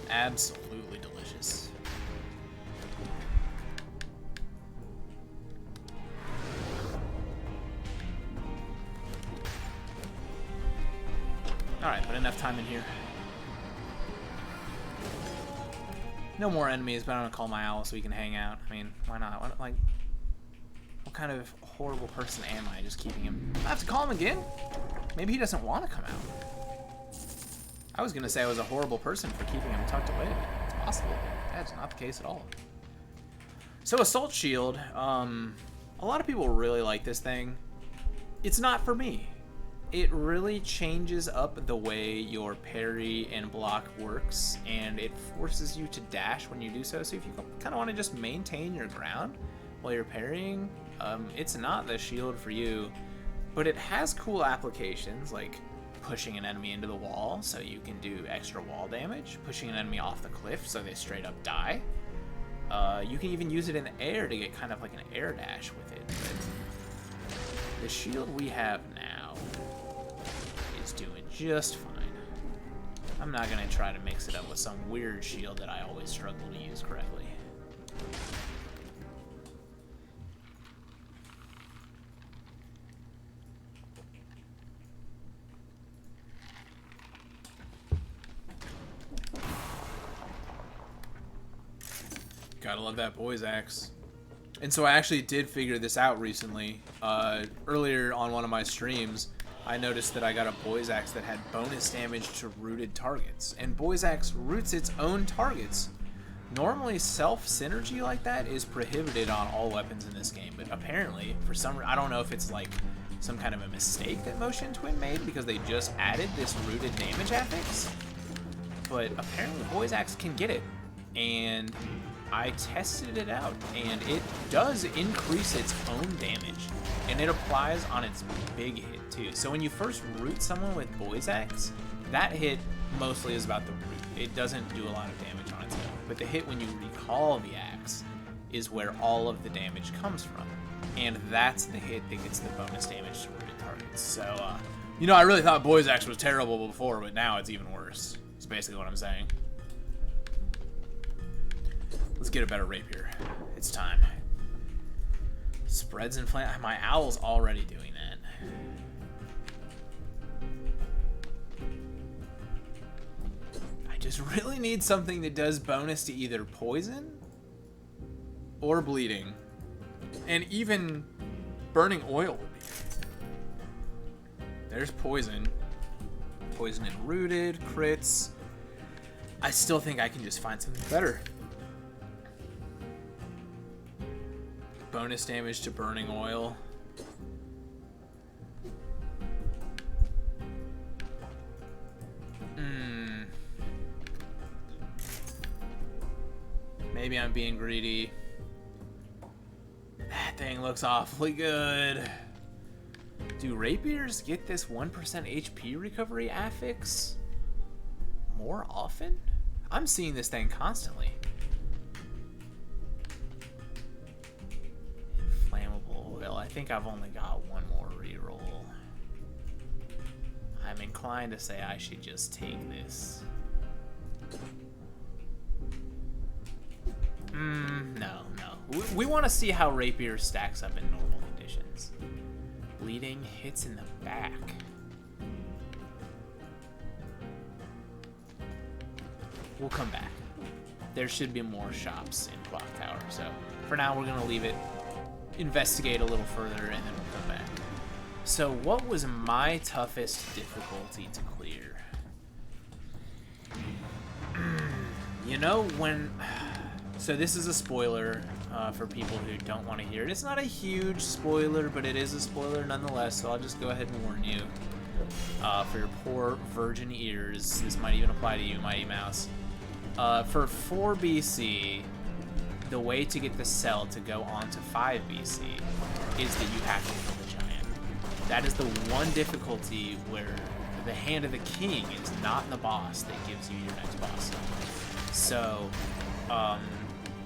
Absolutely delicious. Alright, but enough time in here. No more enemies, but I'm gonna call my owl so we can hang out. I mean, why not? What kind of horrible person am I just keeping him? I have to call him again? Maybe he doesn't want to come out. I was gonna say I was a horrible person for keeping him tucked away. It's possible. That's not the case at all. So Assault Shield, a lot of people really like this thing. It's not for me. it really changes up the way your parry and block works, and it forces you to dash when you do so. So if you kind of want to just maintain your ground while you're parrying, it's not the shield for you. But it has cool applications, like pushing an enemy into the wall so you can do extra wall damage, pushing an enemy off the cliff so they straight up die. You can even use it in the air to get kind of like an air dash with it. But the shield we have now is doing just fine. I'm not going to try to mix it up with some weird shield that I always struggle to use correctly. Gotta love that boy's axe. And so I actually did figure this out recently. Earlier on one of my streams, I noticed that I got a boy's axe that had bonus damage to rooted targets. And boy's axe roots its own targets. Normally self-synergy like that is prohibited on all weapons in this game, but apparently, for some reason, I don't know if it's like some kind of a mistake that Motion Twin made because they just added this rooted damage affix. But apparently boy's axe can get it. And I tested it out, and it does increase its own damage, and it applies on its big hit too. So when you first root someone with boy's axe, that hit mostly is about the root. It doesn't do a lot of damage on its own, but the hit when you recall the axe is where all of the damage comes from, and that's the hit that gets the bonus damage to rooted targets. So, you know, I really thought boy's axe was terrible before, but now it's even worse. That's basically what I'm saying. Let's get a better rapier. It's time. Spreads and flame. My owl's already doing that. I just really need something that does bonus to either poison or bleeding. And even burning oil would be good. There's poison. Poison and rooted, crits. I still think I can just find something better. Bonus damage to burning oil. Maybe I'm being greedy. That thing looks awfully good. Do rapiers get this 1% HP recovery affix more often? I'm seeing this thing constantly. I think I've only got one more reroll. I'm inclined to say I should just take this. No. We want to see how Rapier stacks up in normal conditions. Bleeding hits in the back. We'll come back. There should be more shops in Clock Tower, so for now we're going to leave it. Investigate a little further, and then we'll come back. So what was my toughest difficulty to clear? You know, so this is a spoiler for people who don't want to hear it. It's not a huge spoiler, but it is a spoiler nonetheless, so I'll just go ahead and warn you. For your poor virgin ears, this might even apply to you, Mighty Mouse. For 4 BC, the way to get the cell to go on to 5 BC is that you have to kill the giant. That is the one difficulty where the Hand of the King is not the boss that gives you your next boss. So,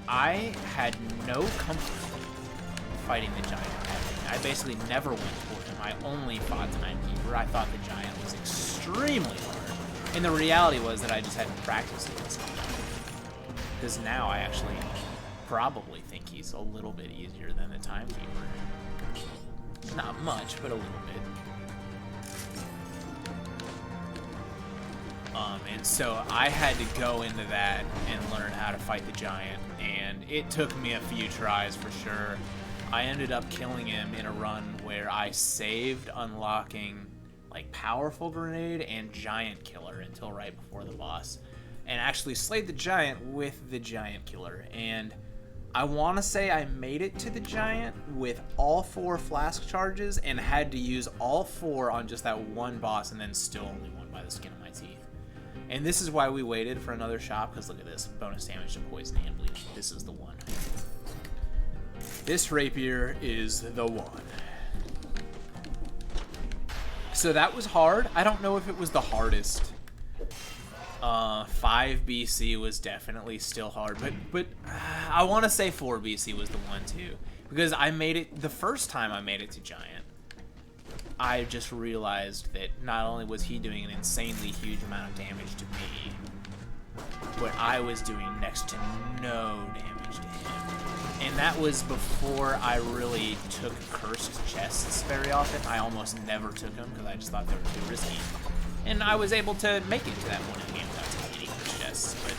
I had no comfort fighting the giant. I basically never went toward him. I only fought Timekeeper. I thought the giant was extremely hard. And the reality was that I just hadn't practiced against the giant. Because now I actually probably think he's a little bit easier than the Timekeeper. Not much, but a little bit. And so I had to go into that and learn how to fight the giant, and it took me a few tries for sure. I ended up killing him in a run where I saved unlocking like Powerful Grenade and Giant Killer until right before the boss, and actually slayed the giant with the Giant Killer. And I want to say I made it to the giant with all 4 flask charges and had to use all 4 on just that one boss and then still only won by the skin of my teeth. And this is why we waited for another shop, because look at this. Bonus damage to poison and bleeding. This is the one. This rapier is the one. So that was hard. I don't know if it was the hardest. 5 BC was definitely still hard, but I want to say 4 BC was the one too, because I made it the first time I made it to giant. I just realized that not only was he doing an insanely huge amount of damage to me, but I was doing next to no damage to him. And that was before I really took cursed chests very often. I almost never took them because I just thought they were too risky. And I was able to make it to that point in the game without taking any cursed chests. But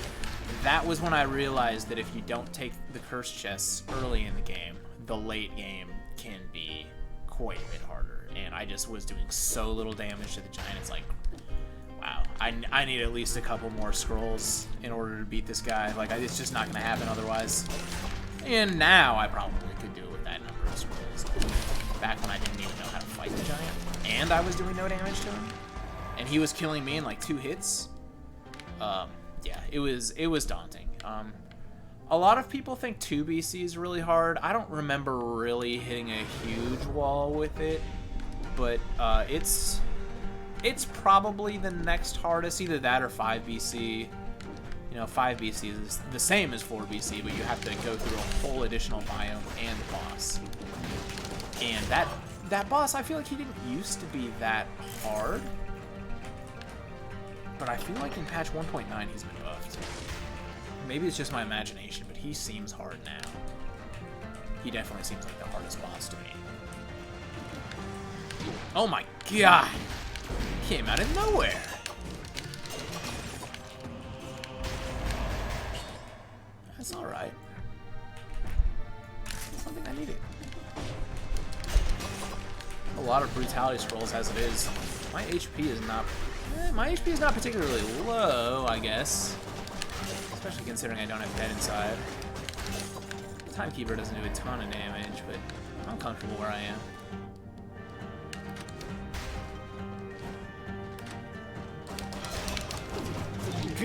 that was when I realized that if you don't take the cursed chests early in the game, the late game can be quite a bit harder. And I just was doing so little damage to the giant. It's like, wow, I need at least a couple more scrolls in order to beat this guy. Like, it's just not going to happen otherwise. And now I probably could do it with that number of scrolls. Back when I didn't even know how to fight the giant. And I was doing no damage to him. And he was killing me in like 2 hits. Yeah, it was daunting. A lot of people think 2 BC is really hard. I don't remember really hitting a huge wall with it, but it's probably the next hardest, either that or 5 BC. You know, 5 BC is the same as 4 BC, but you have to go through a whole additional biome and boss. And that boss, I feel like he didn't used to be that hard. But I feel like in patch 1.9 he's been buffed. Maybe it's just my imagination, but he seems hard now. He definitely seems like the hardest boss to me. Oh my god! He came out of nowhere! That's alright. Something I needed. A lot of brutality scrolls as it is. My HP is not... my HP is not particularly low, I guess. Especially considering I don't have pet inside. Timekeeper doesn't do a ton of damage, but I'm comfortable where I am.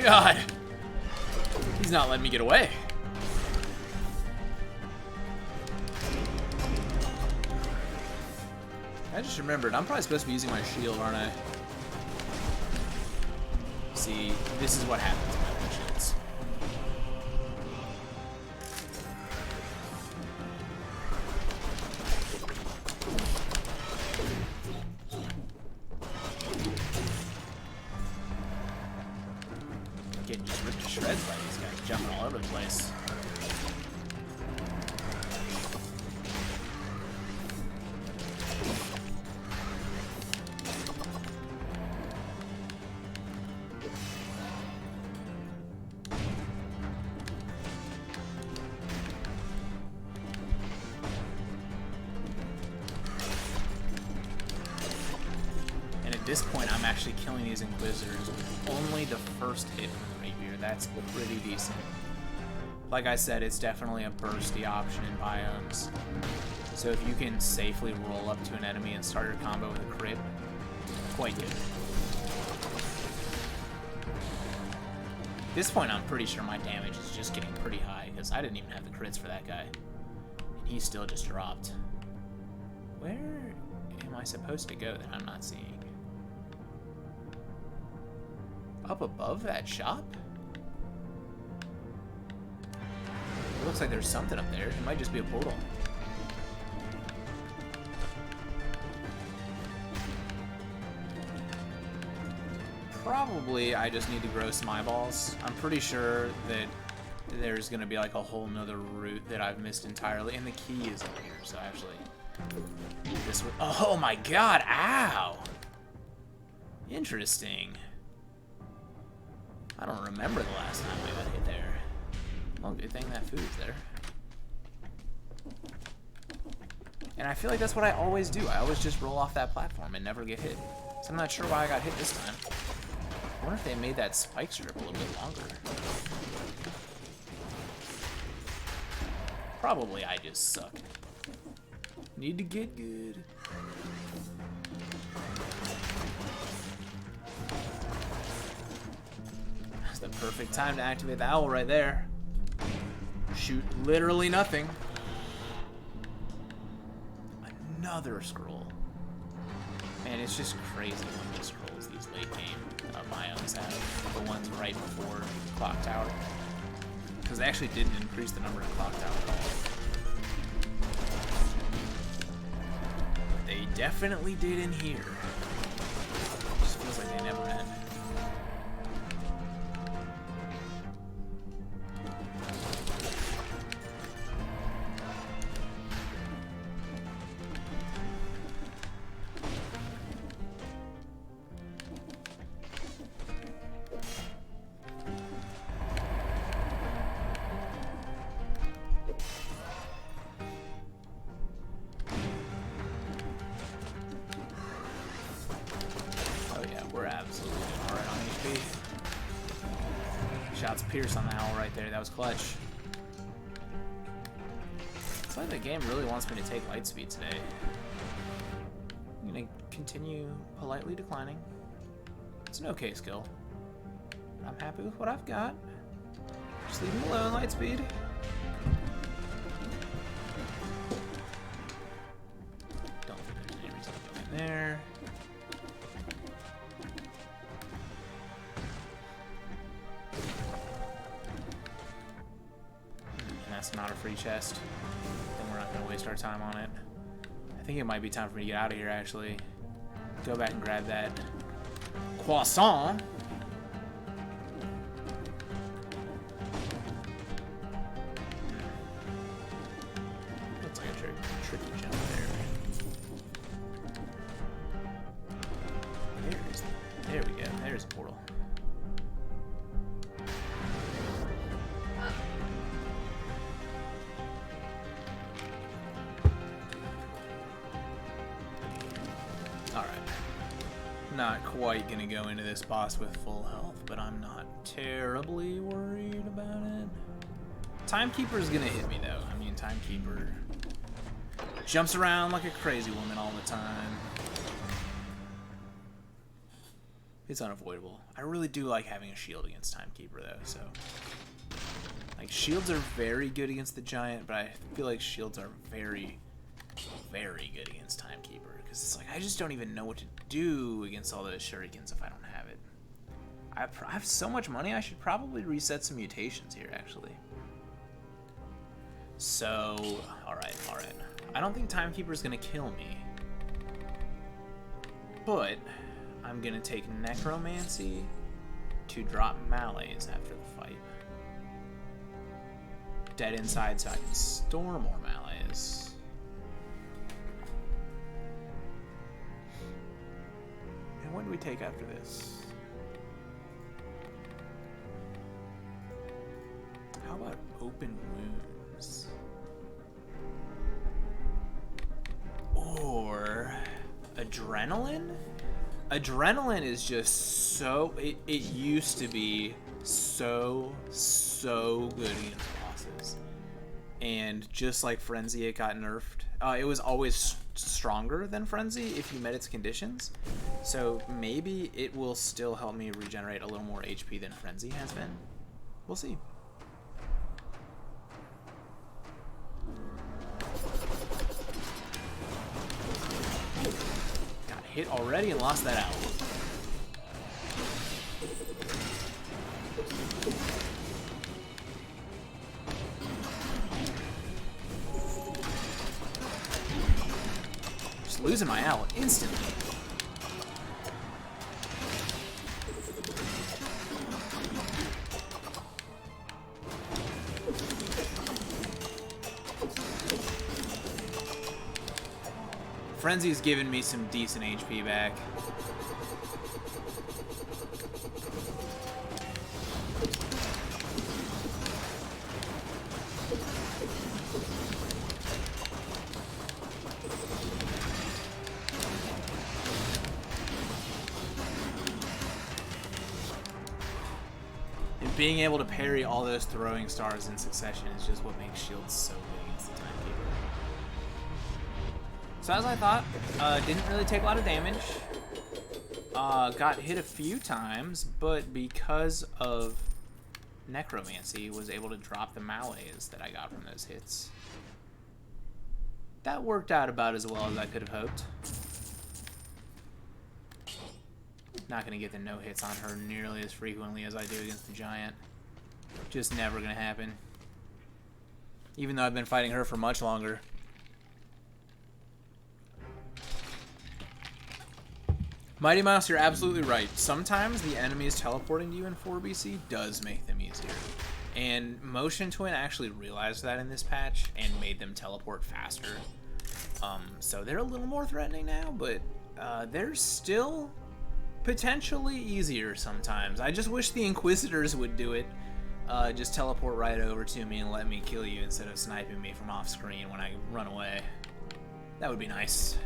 God! He's not letting me get away. I just remembered, I'm probably supposed to be using my shield, aren't I? See, this is what happens when I have shields. Getting just ripped to shreds by these guys, jumping all over the place. At this point, I'm actually killing these Inquisitors with only the first hit from the Rapier. That's pretty decent. Like I said, it's definitely a bursty option in biomes. So if you can safely roll up to an enemy and start your combo with a crit, quite good. At this point, I'm pretty sure my damage is just getting pretty high, because I didn't even have the crits for that guy. And he still just dropped. Where am I supposed to go that I'm not seeing? Up above that shop? It looks like there's something up there. It might just be a portal. Probably I just need to grow some eyeballs. I'm pretty sure that there's gonna be like a whole nother route that I've missed entirely, and the key is in here, so actually this would, oh my god, ow! Interesting. I don't remember the last time I got hit there. Well, good thing that food's there. And I feel like that's what I always do. I always just roll off that platform and never get hit. So I'm not sure why I got hit this time. I wonder if they made that spike strip a little bit longer. Probably I just suck. Need to get good. That's the perfect time to activate the owl right there. Shoot literally nothing. Another scroll. Man, it's just crazy how many scrolls these late game biomes have. The ones right before Clock Tower. Because they actually didn't increase the number of Clock Tower at all. But they definitely did in here. It just feels like they never end. We're absolutely doing alright on HP. Shots Pierce on the owl right there. That was clutch. It's like the game really wants me to take light speed today. I'm gonna continue politely declining. It's an okay skill. I'm happy with what I've got. Just leave me alone, light speed. Don't think there's any reason to go in there. That's not a free chest. Then we're not going to waste our time on it. I think it might be time for me to get out of here, actually. Go back and grab that croissant. Looks like a tricky jump there. There we go. There's a portal. Not quite gonna go into this boss with full health, but I'm not terribly worried about it. Timekeeper is gonna hit me though. I mean, Timekeeper jumps around like a crazy woman all the time. It's unavoidable. I really do like having a shield against Timekeeper though, so. Like, shields are very good against the giant, but I feel like shields are very, very good against Timekeeper. Because it's like, I just don't even know what to do against all those shurikens if I don't have it. I have so much money, I should probably reset some mutations here, actually. So, alright. I don't think Timekeeper's gonna kill me. But, I'm gonna take Necromancy to drop Malaise after the fight. Dead inside so I can store more Malaise. And what do we take after this? How about Open Wounds? Or Adrenaline? Adrenaline is just so... It used to be so good against bosses. And just like Frenzy, it got nerfed. It was always stronger than Frenzy if you met its conditions. So maybe it will still help me regenerate a little more HP than Frenzy has been. We'll see. Got hit already and lost that out. Just losing my owl instantly. Frenzy's given me some decent HP back. being able to parry all those throwing stars in succession is just what makes shields so good against the Timekeeper. So as I thought, didn't really take a lot of damage. Got hit a few times, but because of Necromancy, was able to drop the melees that I got from those hits. That worked out about as well as I could have hoped. Not going to get the no hits on her nearly as frequently as I do against the Giant. Just never going to happen. Even though I've been fighting her for much longer. Mighty Mouse, you're absolutely right. Sometimes the enemies teleporting to you in 4BC does make them easier. And Motion Twin actually realized that in this patch and made them teleport faster. So they're a little more threatening now, but they're still potentially easier sometimes. I just wish the Inquisitors would do it. Just teleport right over to me and let me kill you instead of sniping me from off screen when I run away. That would be nice.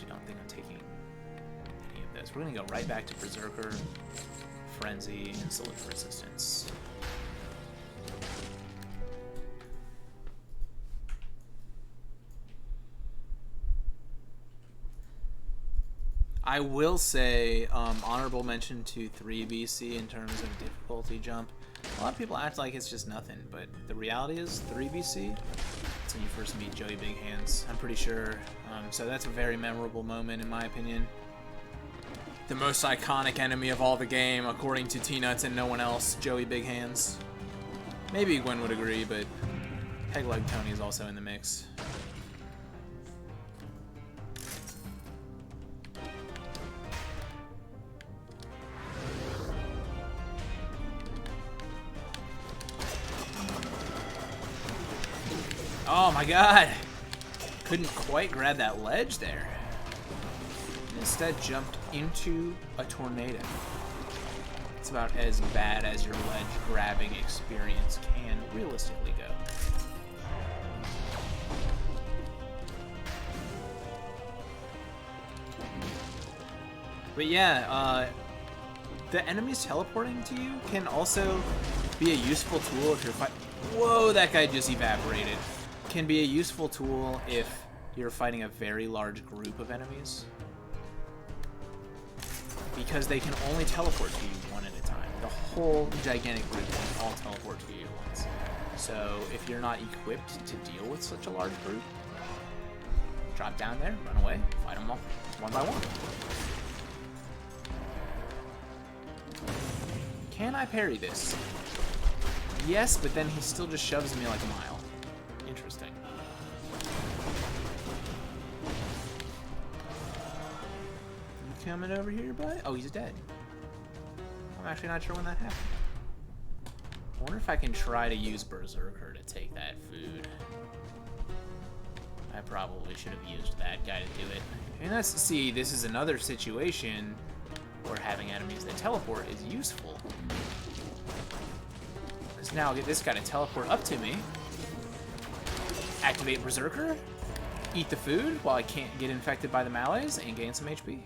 Don't think I'm taking any of this. We're gonna go right back to Berserker, Frenzy, and Salute for Resistance. I will say, honorable mention to 3BC in terms of difficulty jump. A lot of people act like it's just nothing, but the reality is 3BC, it's when you first meet Joey Big Hands, I'm pretty sure. So that's a very memorable moment in my opinion. The most iconic enemy of all the game, according to T-Nuts and no one else, Joey Big Hands. Maybe Gwen would agree, but Pegleg Tony is also in the mix. Oh my god! Couldn't quite grab that ledge there. Instead jumped into a tornado. It's about as bad as your ledge grabbing experience can realistically go. But yeah, the enemies teleporting to you can also be a useful tool if you're fighting. Whoa, that guy just evaporated. Can be a useful tool if you're fighting a very large group of enemies. Because they can only teleport to you one at a time. The whole gigantic group can all teleport to you at once. So if you're not equipped to deal with such a large group, drop down there, run away, fight them all one by one. Can I parry this? Yes, but then he still just shoves me like a mile. Interesting. You coming over here, buddy? Oh, he's dead. I'm actually not sure when that happened. I wonder if I can try to use Berserker to take that food. I probably should have used that guy to do it. And let's see, this is another situation where having enemies that teleport is useful. Because now I'll get this guy to teleport up to me. Activate Berserker, eat the food while I can't get infected by the melees, and gain some HP.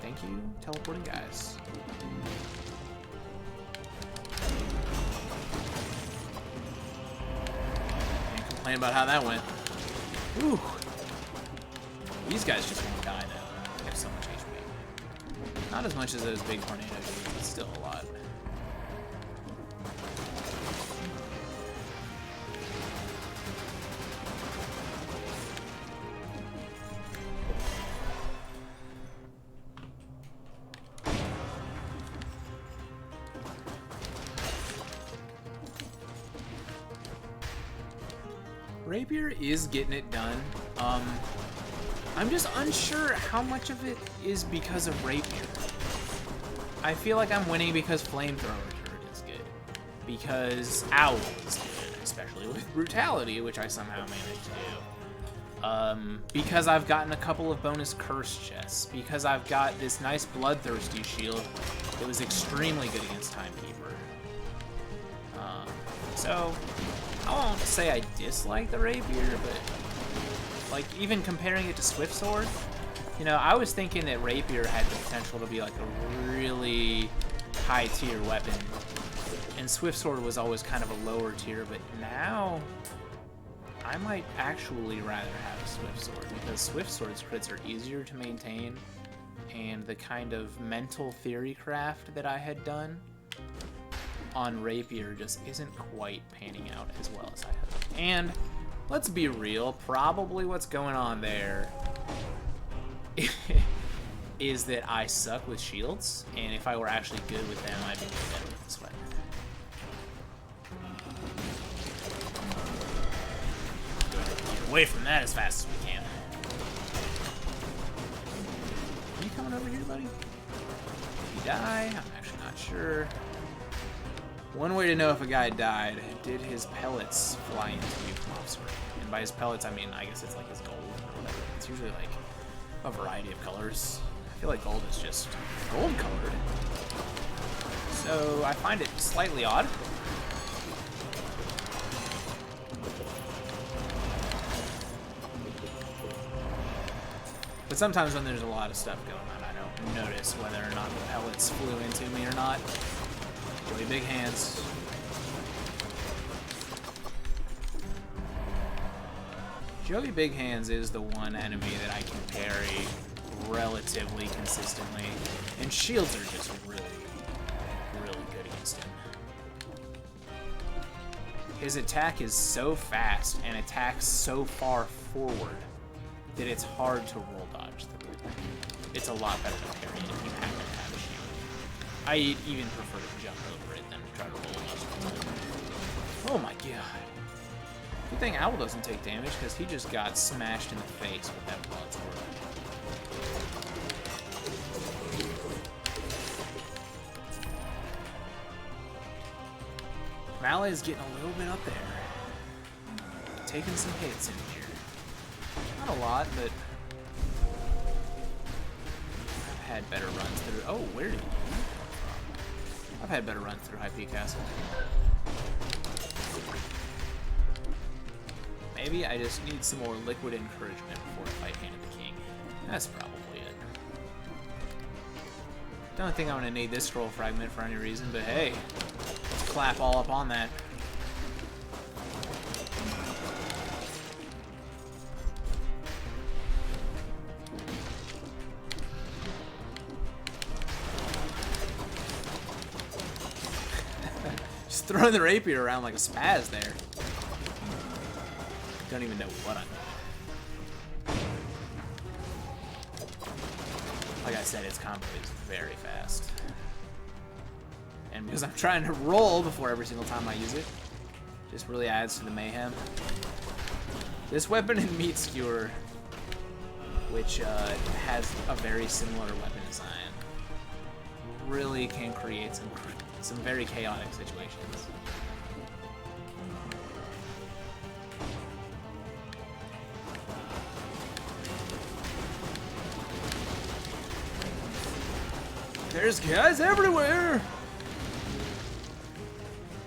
Thank you, teleporting guys. Can't complain about how that went. Ooh. These guys just won't die though. They have so much HP. Not as much as those big tornadoes, but still a lot. Rapier is getting it done. I'm just unsure how much of it is because of Rapier. I feel like I'm winning because Flamethrower turret is good. Because Owl is good, especially with Brutality, which I somehow managed to do. Because I've gotten a couple of bonus curse chests. Because I've got this nice Bloodthirsty shield that was extremely good against Timekeeper. So I won't say I dislike the Rapier, but like even comparing it to Swift Sword, You know, I was thinking that Rapier had the potential to be like a really high tier weapon, and Swift Sword was always kind of a lower tier, but now I might actually rather have a Swift Sword, because Swift Sword's crits are easier to maintain, and the kind of mental theory craft that I had done on Rapier just isn't quite panning out as well as I hoped. And let's be real, probably what's going on there is that I suck with shields, and if I were actually good with them, I'd be better with this weapon. Get away from that as fast as we can. Are you coming over here, buddy? Did he die? I'm actually not sure. One way to know if a guy died, did his pellets fly into you from off screen? And by his pellets, I mean, I guess it's like his gold or whatever. It's usually like a variety of colors. I feel like gold is just gold colored. So I find it slightly odd. But sometimes when there's a lot of stuff going on, I don't notice whether or not the pellets flew into me or not. Really big hands. Joey Big Hands is the one enemy that I can parry relatively consistently, and shields are just really, really good against him. His attack is so fast and attacks so far forward that it's hard to roll dodge through. It's a lot better to parry it if you happen to have a shield. I even prefer to jump over it than to try to roll it. Oh my god. Good thing Owl doesn't take damage, because he just got smashed in the face with that Bloodsport. Mallet is getting a little bit up there. Taking some hits in here. Not a lot, but I've had better runs through. Oh, where did he come from? I've had better runs through High Peak Castle. Maybe I just need some more liquid encouragement before I fight Hand of the King. That's probably it. Don't think I'm gonna need this scroll fragment for any reason, but hey, let's clap all up on that. Just throwing the rapier around like a spaz there. Don't even know what I'm doing. Like I said, its combo is very fast. And because I'm trying to roll before every single time I use it, just really adds to the mayhem. This weapon in Meat Skewer, which has a very similar weapon design, really can create some very chaotic situations. There's guys everywhere!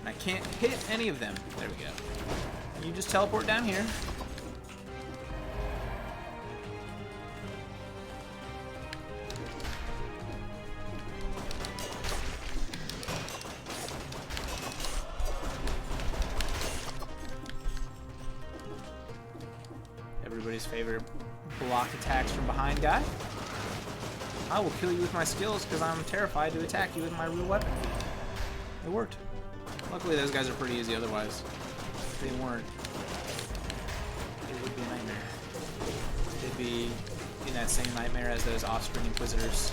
And I can't hit any of them. There we go. You just teleport down here. Everybody's favorite block attacks from behind guy. I will kill you with my skills because I'm terrified to attack you with my real weapon. It worked. Luckily, those guys are pretty easy otherwise. If they weren't, it would be a nightmare. They'd be in that same nightmare as those Offspring Inquisitors.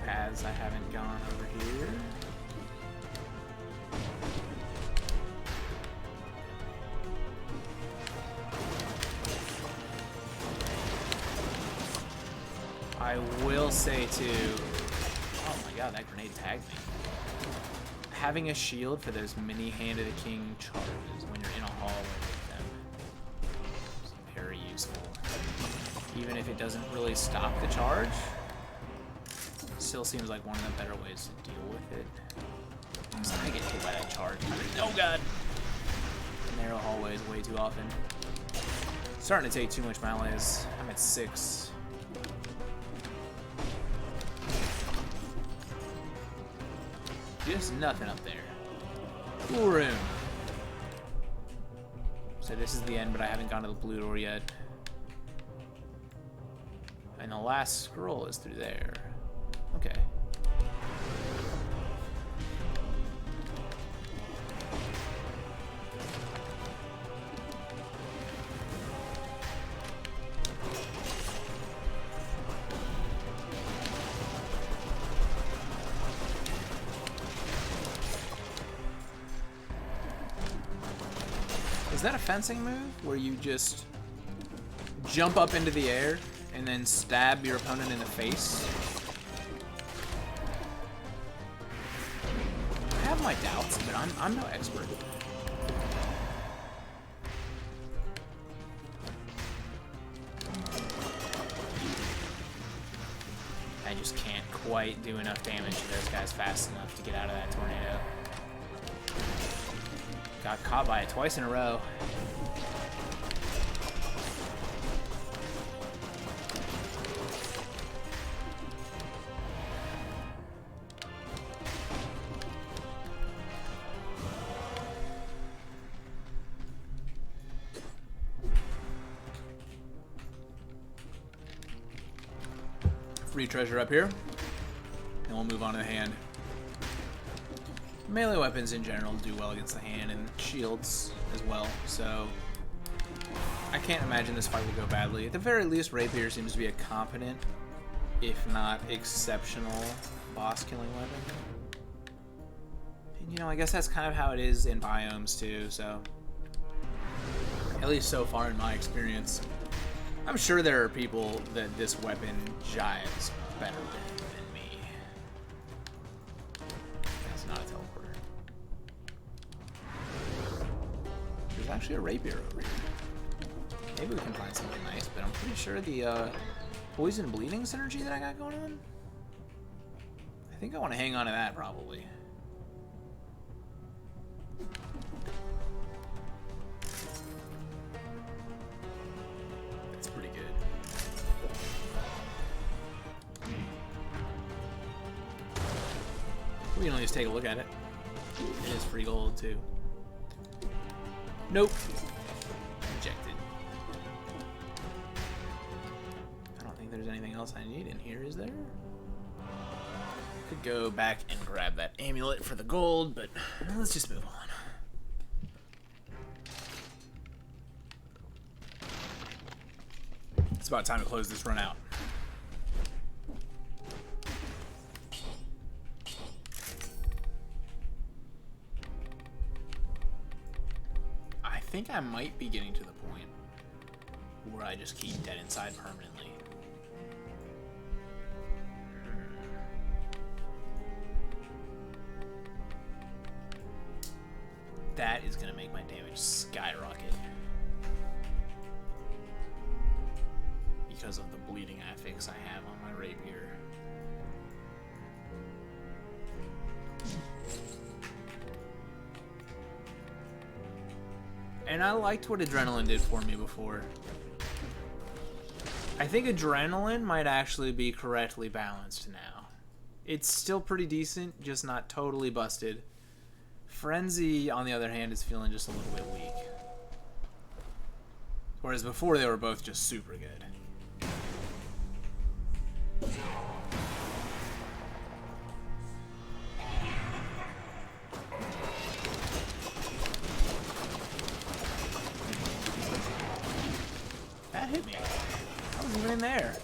Paths I haven't gone over here. I will say too, oh my god, that grenade tagged me. having a shield for those mini Hand of the King charges when you're in a hallway with them is very useful. Even if it doesn't really stop the charge, still seems like one of the better ways to deal with it. So I get hit by that charge. Oh god! Narrow hallways way too often. Starting to take too much melees. I'm at 6. Just nothing up there. Cool room. So this is the end, but I haven't gone to the blue door yet. And the last scroll is through there. Okay. Is that a fencing move where you just jump up into the air and then stab your opponent in the face? I have my doubts, but I'm no expert. I just can't quite do enough damage to those guys fast enough to get out of that tornado. Got caught by it twice in a row. Free treasure up here, and we'll move on to the hand. Melee weapons in general do well against the hand, and shields as well, so I can't imagine this fight will go badly. At the very least, Rapier seems to be a competent, if not exceptional, boss killing weapon. And, you know, I guess that's kind of how it is in biomes too, so at least so far in my experience. I'm sure there are people that this weapon jives better with than me. That's not a teleporter. There's actually a rapier over here. Maybe we can find something nice, but I'm pretty sure the poison bleeding synergy that I got going on, I think I want to hang on to that probably. We can at least take a look at it. It is free gold too. Nope. Rejected. I don't think there's anything else I need in here, is there? Could go back and grab that amulet for the gold, but let's just move on. It's about time to close this run out. I think I might be getting to the point where I just keep dead inside permanently. That is going to make my damage skyrocket because of the bleeding affix I have on my rapier. And I liked what Adrenaline did for me before. I think Adrenaline might actually be correctly balanced now. It's still pretty decent, just not totally busted. Frenzy, on the other hand, is feeling just a little bit weak. Whereas before, they were both just super good. That hit me. I wasn't even in there.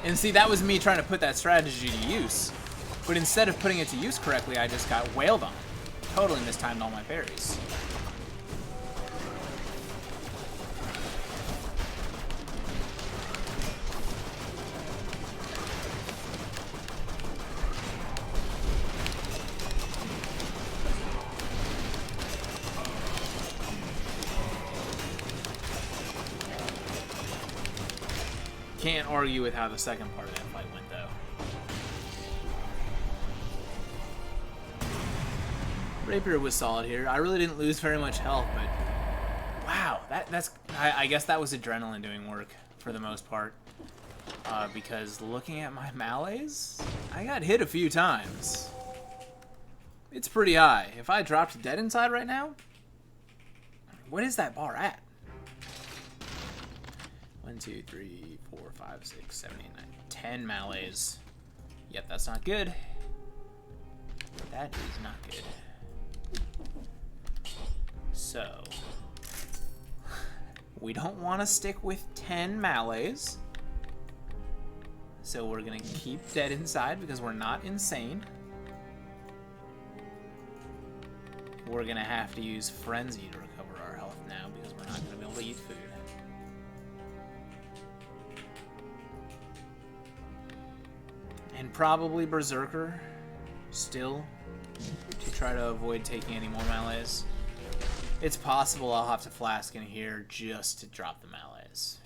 And see, that was me trying to put that strategy to use. But instead of putting it to use correctly, I just got wailed on. Totally mistimed all my parries. Can't argue with how the second part of that fight went, though. Rapier was solid here. I really didn't lose very much health, but wow, I guess that was adrenaline doing work for the most part. Because looking at my melees, I got hit a few times. It's pretty high. If I dropped dead inside right now, what is that bar at? 1, 2, 3, 4, 5, 6, 7, 8, 9, 10 melees. Yep, that's not good. That is not good. So, we don't want to stick with 10 melees. So we're going to keep dead inside because we're not insane. We're going to have to use Frenzy to recover our health now because we're not going to be able to eat food. And probably Berserker still to try to avoid taking any more melees. It's possible I'll have to flask in here just to drop the melees.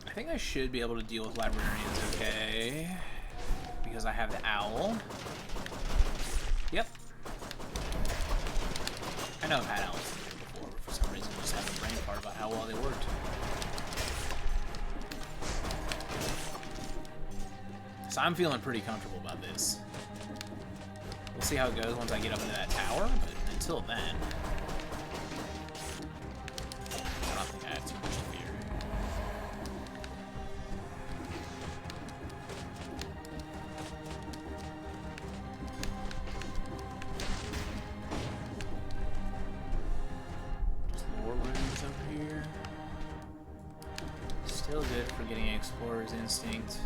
I think I should be able to deal with librarians okay, because I have the owl. Yep. I know I've had owls before, but for some reason I just have a brain fart about how well they worked. So I'm feeling pretty comfortable about this. We'll see how it goes once I get up into that tower, but until then, I don't think I have too much to fear. Just more rooms over here. Still good for getting Explorer's Instinct.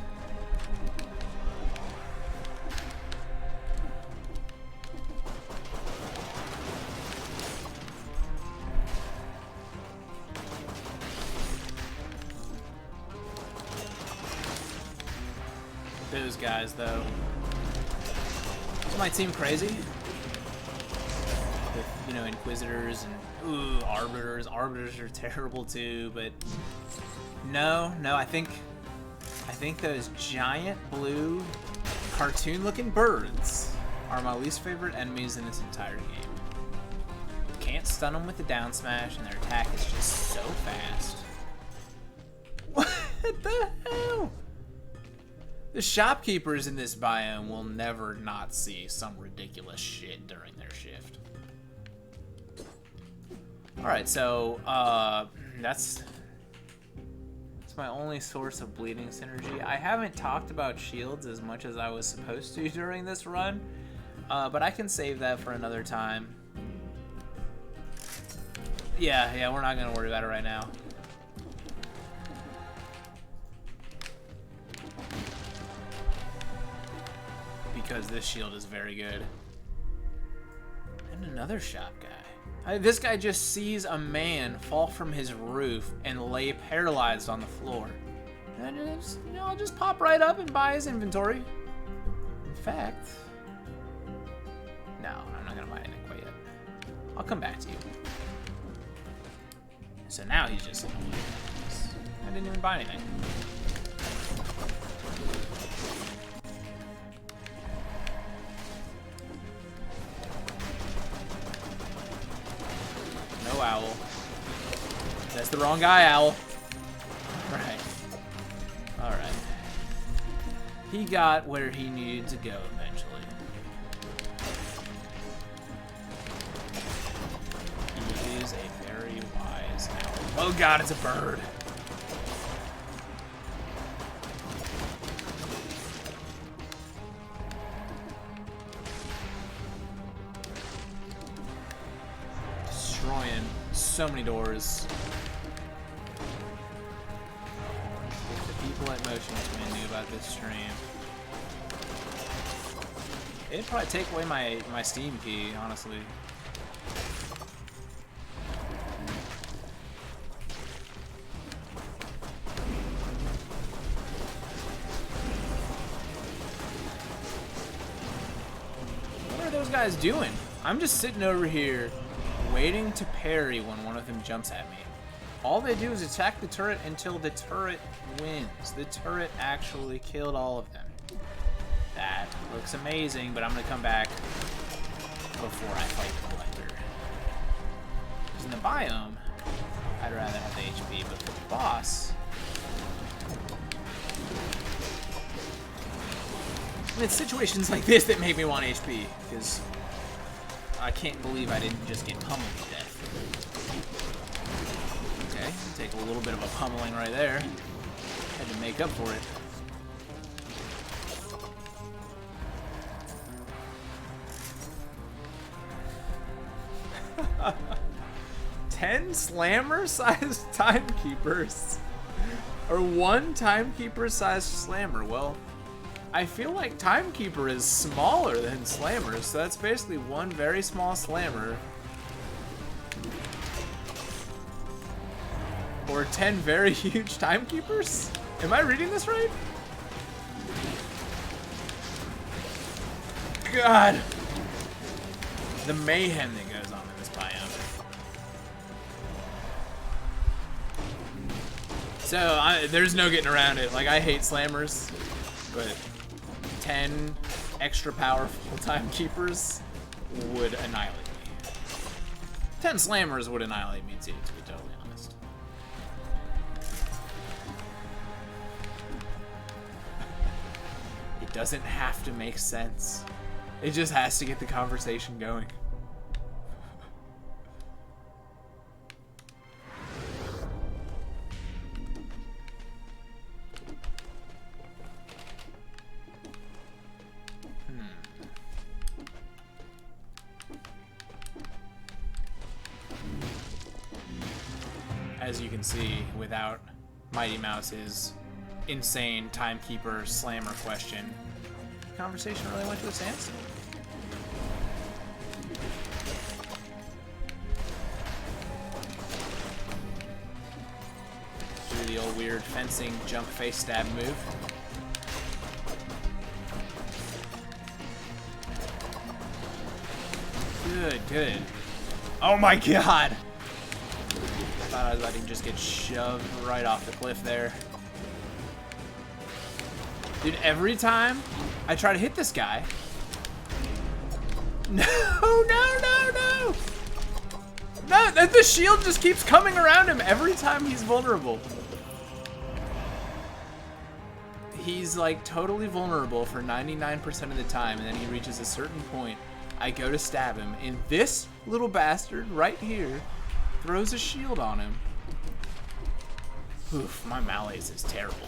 Those guys, though. This might seem crazy. With, you know, Inquisitors and Arbiters. Arbiters are terrible too, but no, I think those giant blue cartoon-looking birds are my least favorite enemies in this entire game. Can't stun them with the down smash, and their attack is just so fast. What the hell? The shopkeepers in this biome will never not see some ridiculous shit during their shift. Alright, so, that's my only source of bleeding synergy. I haven't talked about shields as much as I was supposed to during this run, but I can save that for another time. Yeah, we're not gonna worry about it right now. Because this shield is very good. And another shop guy. This guy just sees a man fall from his roof and lay paralyzed on the floor. And just, you know, I'll just pop right up and buy his inventory. In fact, no, I'm not gonna buy anything quite yet. I'll come back to you. So now he's just annoying. I didn't even buy anything. No owl. That's the wrong guy, owl. Right. Alright. He got where he needed to go eventually. He is a very wise owl. Oh god, it's a bird. so many doors. If the people at Motion Twin knew about this stream, it'd probably take away my Steam key, honestly. What are those guys doing? I'm just sitting over here waiting to parry when one of them jumps at me. All they do is attack the turret until the turret wins. The turret actually killed all of them. That looks amazing, but I'm gonna come back before I fight the collector. Because in the biome, I'd rather have the HP, but for the boss, I mean, it's situations like this that make me want HP, because I can't believe I didn't just get pummeled to death. Okay, take a little bit of a pummeling right there. Had to make up for it. 10 slammer-sized timekeepers, or 1 timekeeper-sized slammer. Well, I feel like timekeeper is smaller than slammer, so that's basically 1 very small slammer, or 10 very huge timekeepers. Am I reading this right? God, the mayhem that goes on in this biome. So there's no getting around it. Like, I hate slammers, but 10 extra powerful timekeepers would annihilate me. 10 slammers would annihilate me too, to be totally honest. It doesn't have to make sense. It just has to get the conversation going. As you can see, without Mighty Mouse's insane timekeeper slammer question, the conversation really went to a standstill. Do the old weird fencing jump face stab move. Good, good. Oh my god! I thought I was letting him just get shoved right off the cliff there. Dude, every time I try to hit this guy... No, no, no, no! No, the shield just keeps coming around him every time he's vulnerable. He's like totally vulnerable for 99% of the time, and then he reaches a certain point. I go to stab him, and this little bastard right here throws a shield on him. Oof, my malaise is terrible.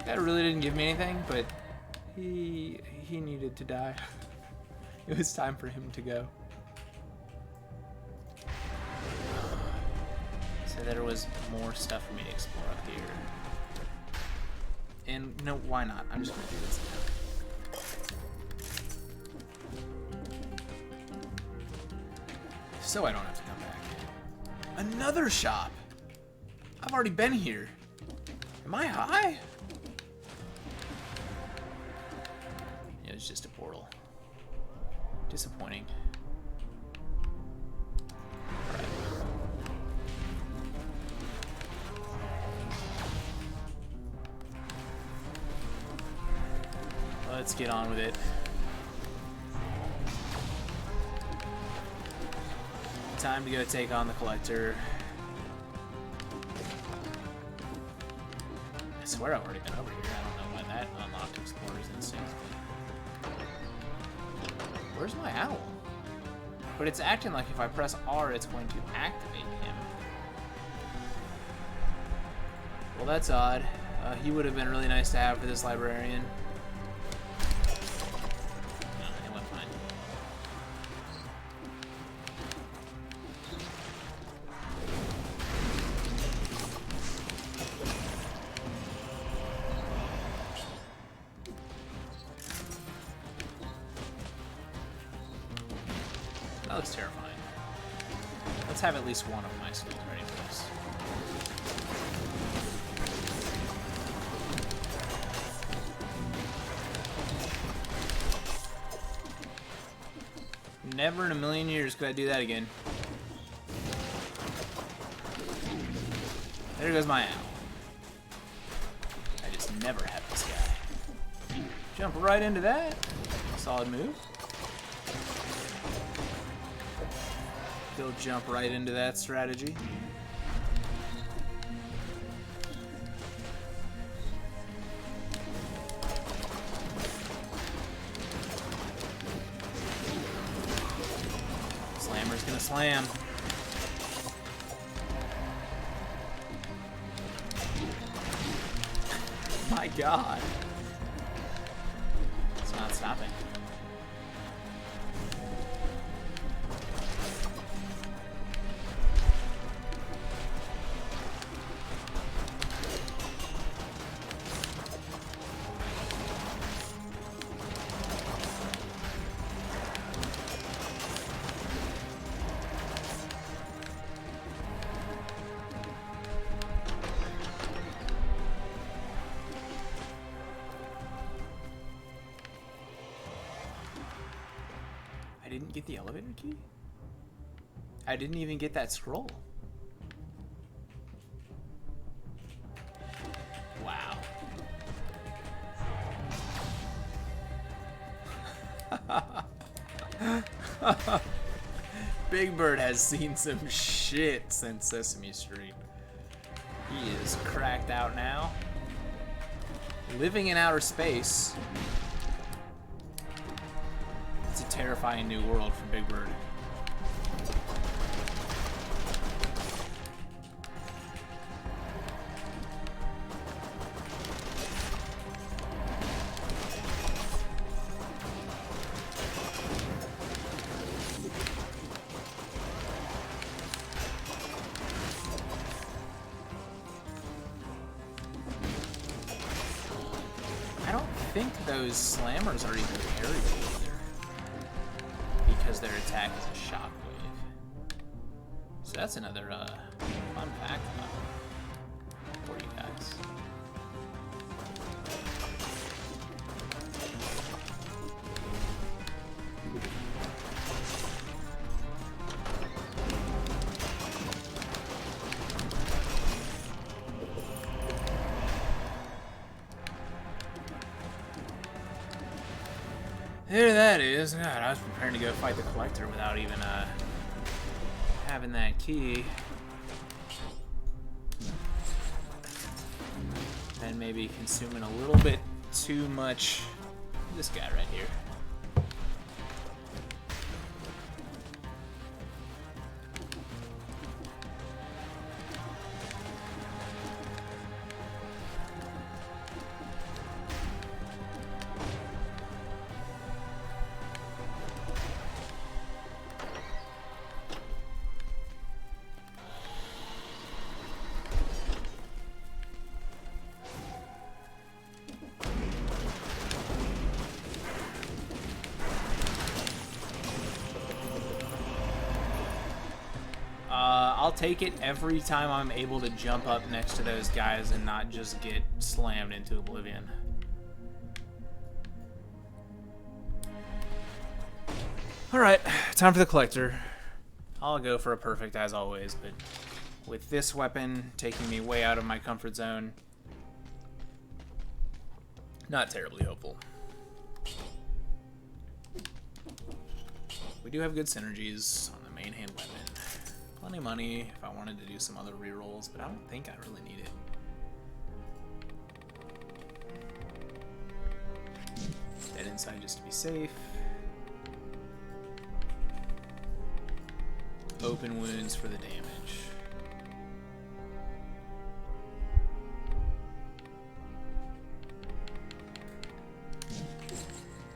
That really didn't give me anything, but he needed to die. It was time for him to go. So there was more stuff for me to explore up here. And no, why not? I'm just gonna do this now. So I don't have to come back. Another shop! I've already been here. Am I high? It was just a portal. Disappointing. Alright. Let's get on with it. Time to go take on the collector. I swear I've already been over here. I don't know why that unlocked Explorer's Instinct. Where's my owl? But it's acting like if I press R, it's going to activate him. Well, that's odd. He would have been really nice to have for this librarian. That looks terrifying. Let's have at least one of my skills ready for this. Never in a million years could I do that again. There goes my owl. I just never have this guy. Jump right into that. Solid move. Still jump right into that strategy. Slammer's gonna slam. My God. It's not stopping. I didn't get the elevator key? I didn't even get that scroll. Wow. Big Bird has seen some shit since Sesame Street. He is cracked out now. Living in outer space. It's a terrifying new world for Big Bird. I don't think those slammers are even parryable either, because their attack is a shockwave. So that's another fun fact for you guys. There that is. God, I was preparing to go fight the Collector without even having that key. And maybe consuming a little bit too much. This guy right here. I'll take it every time I'm able to jump up next to those guys and not just get slammed into oblivion. Alright, time for the Collector. I'll go for a perfect as always, but with this weapon taking me way out of my comfort zone, not terribly hopeful. We do have good synergies on the main hand weapon. Plenty of money if I wanted to do some other rerolls, but I don't think I really need it. Dead inside just to be safe. Open wounds for the damage.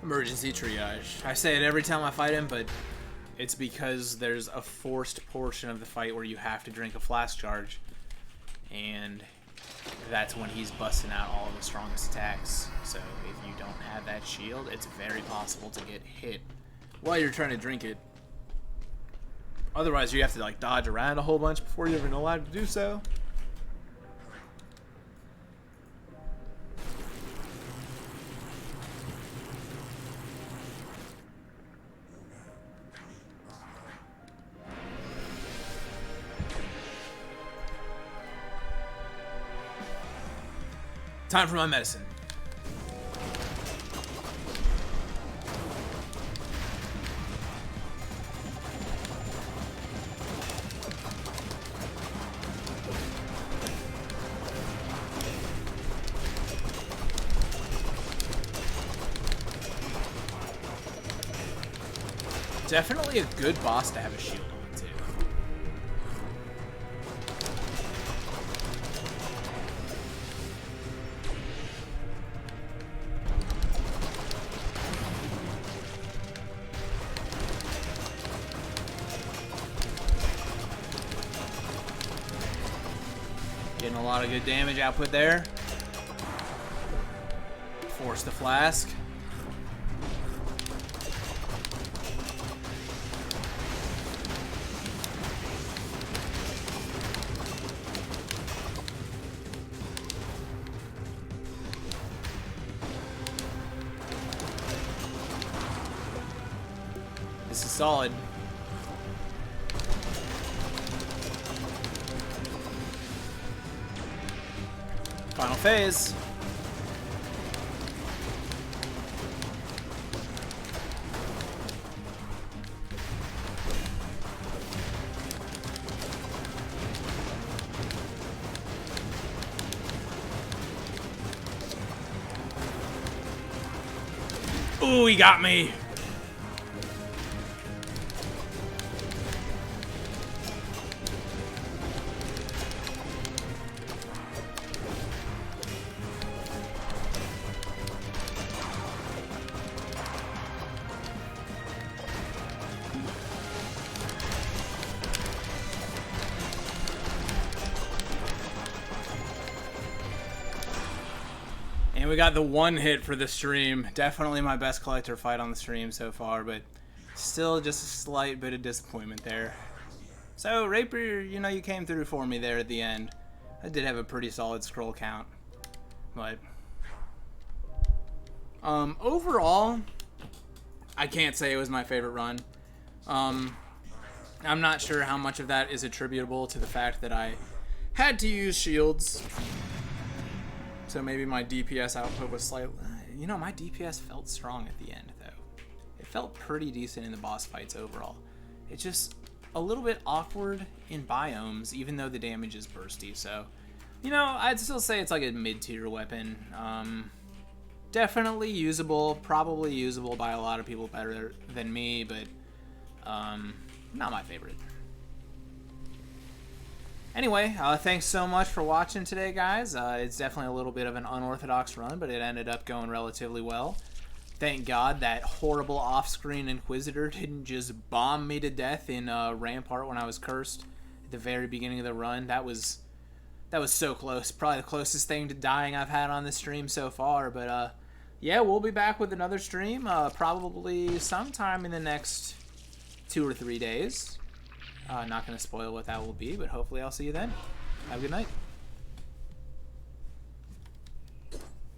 Emergency triage. I say it every time I fight him, but it's because there's a forced portion of the fight where you have to drink a flask charge, and that's when he's busting out all of the strongest attacks. So if you don't have that shield, it's very possible to get hit while you're trying to drink it. Otherwise, you have to like dodge around a whole bunch before you're even allowed to do so. Time for my medicine. Definitely a good boss to have a shield on, too. Getting a lot of good damage output there. Force the flask. This is solid. Final phase. Ooh, he got me. And we got the one hit for the stream. Definitely my best collector fight on the stream so far, but still just a slight bit of disappointment there. So, Rapier, you know, you came through for me there at the end. I did have a pretty solid scroll count. But overall, I can't say it was my favorite run. I'm not sure how much of that is attributable to the fact that I had to use shields. So maybe my DPS output was slightly... You know, my DPS felt strong at the end, though. It felt pretty decent in the boss fights overall. It's just a little bit awkward in biomes, even though the damage is bursty. So, you know, I'd still say it's like a mid-tier weapon. Definitely usable. Probably usable by a lot of people better than me, but not my favorite. Anyway, thanks so much for watching today, guys. It's definitely a little bit of an unorthodox run, but it ended up going relatively well. Thank God that horrible off-screen Inquisitor didn't just bomb me to death in Rampart when I was cursed at the very beginning of the run. That was so close. Probably the closest thing to dying I've had on this stream so far. But yeah, we'll be back with another stream probably sometime in the next 2 or 3 days. Not going to spoil what that will be, but hopefully I'll see you then. Have a good night.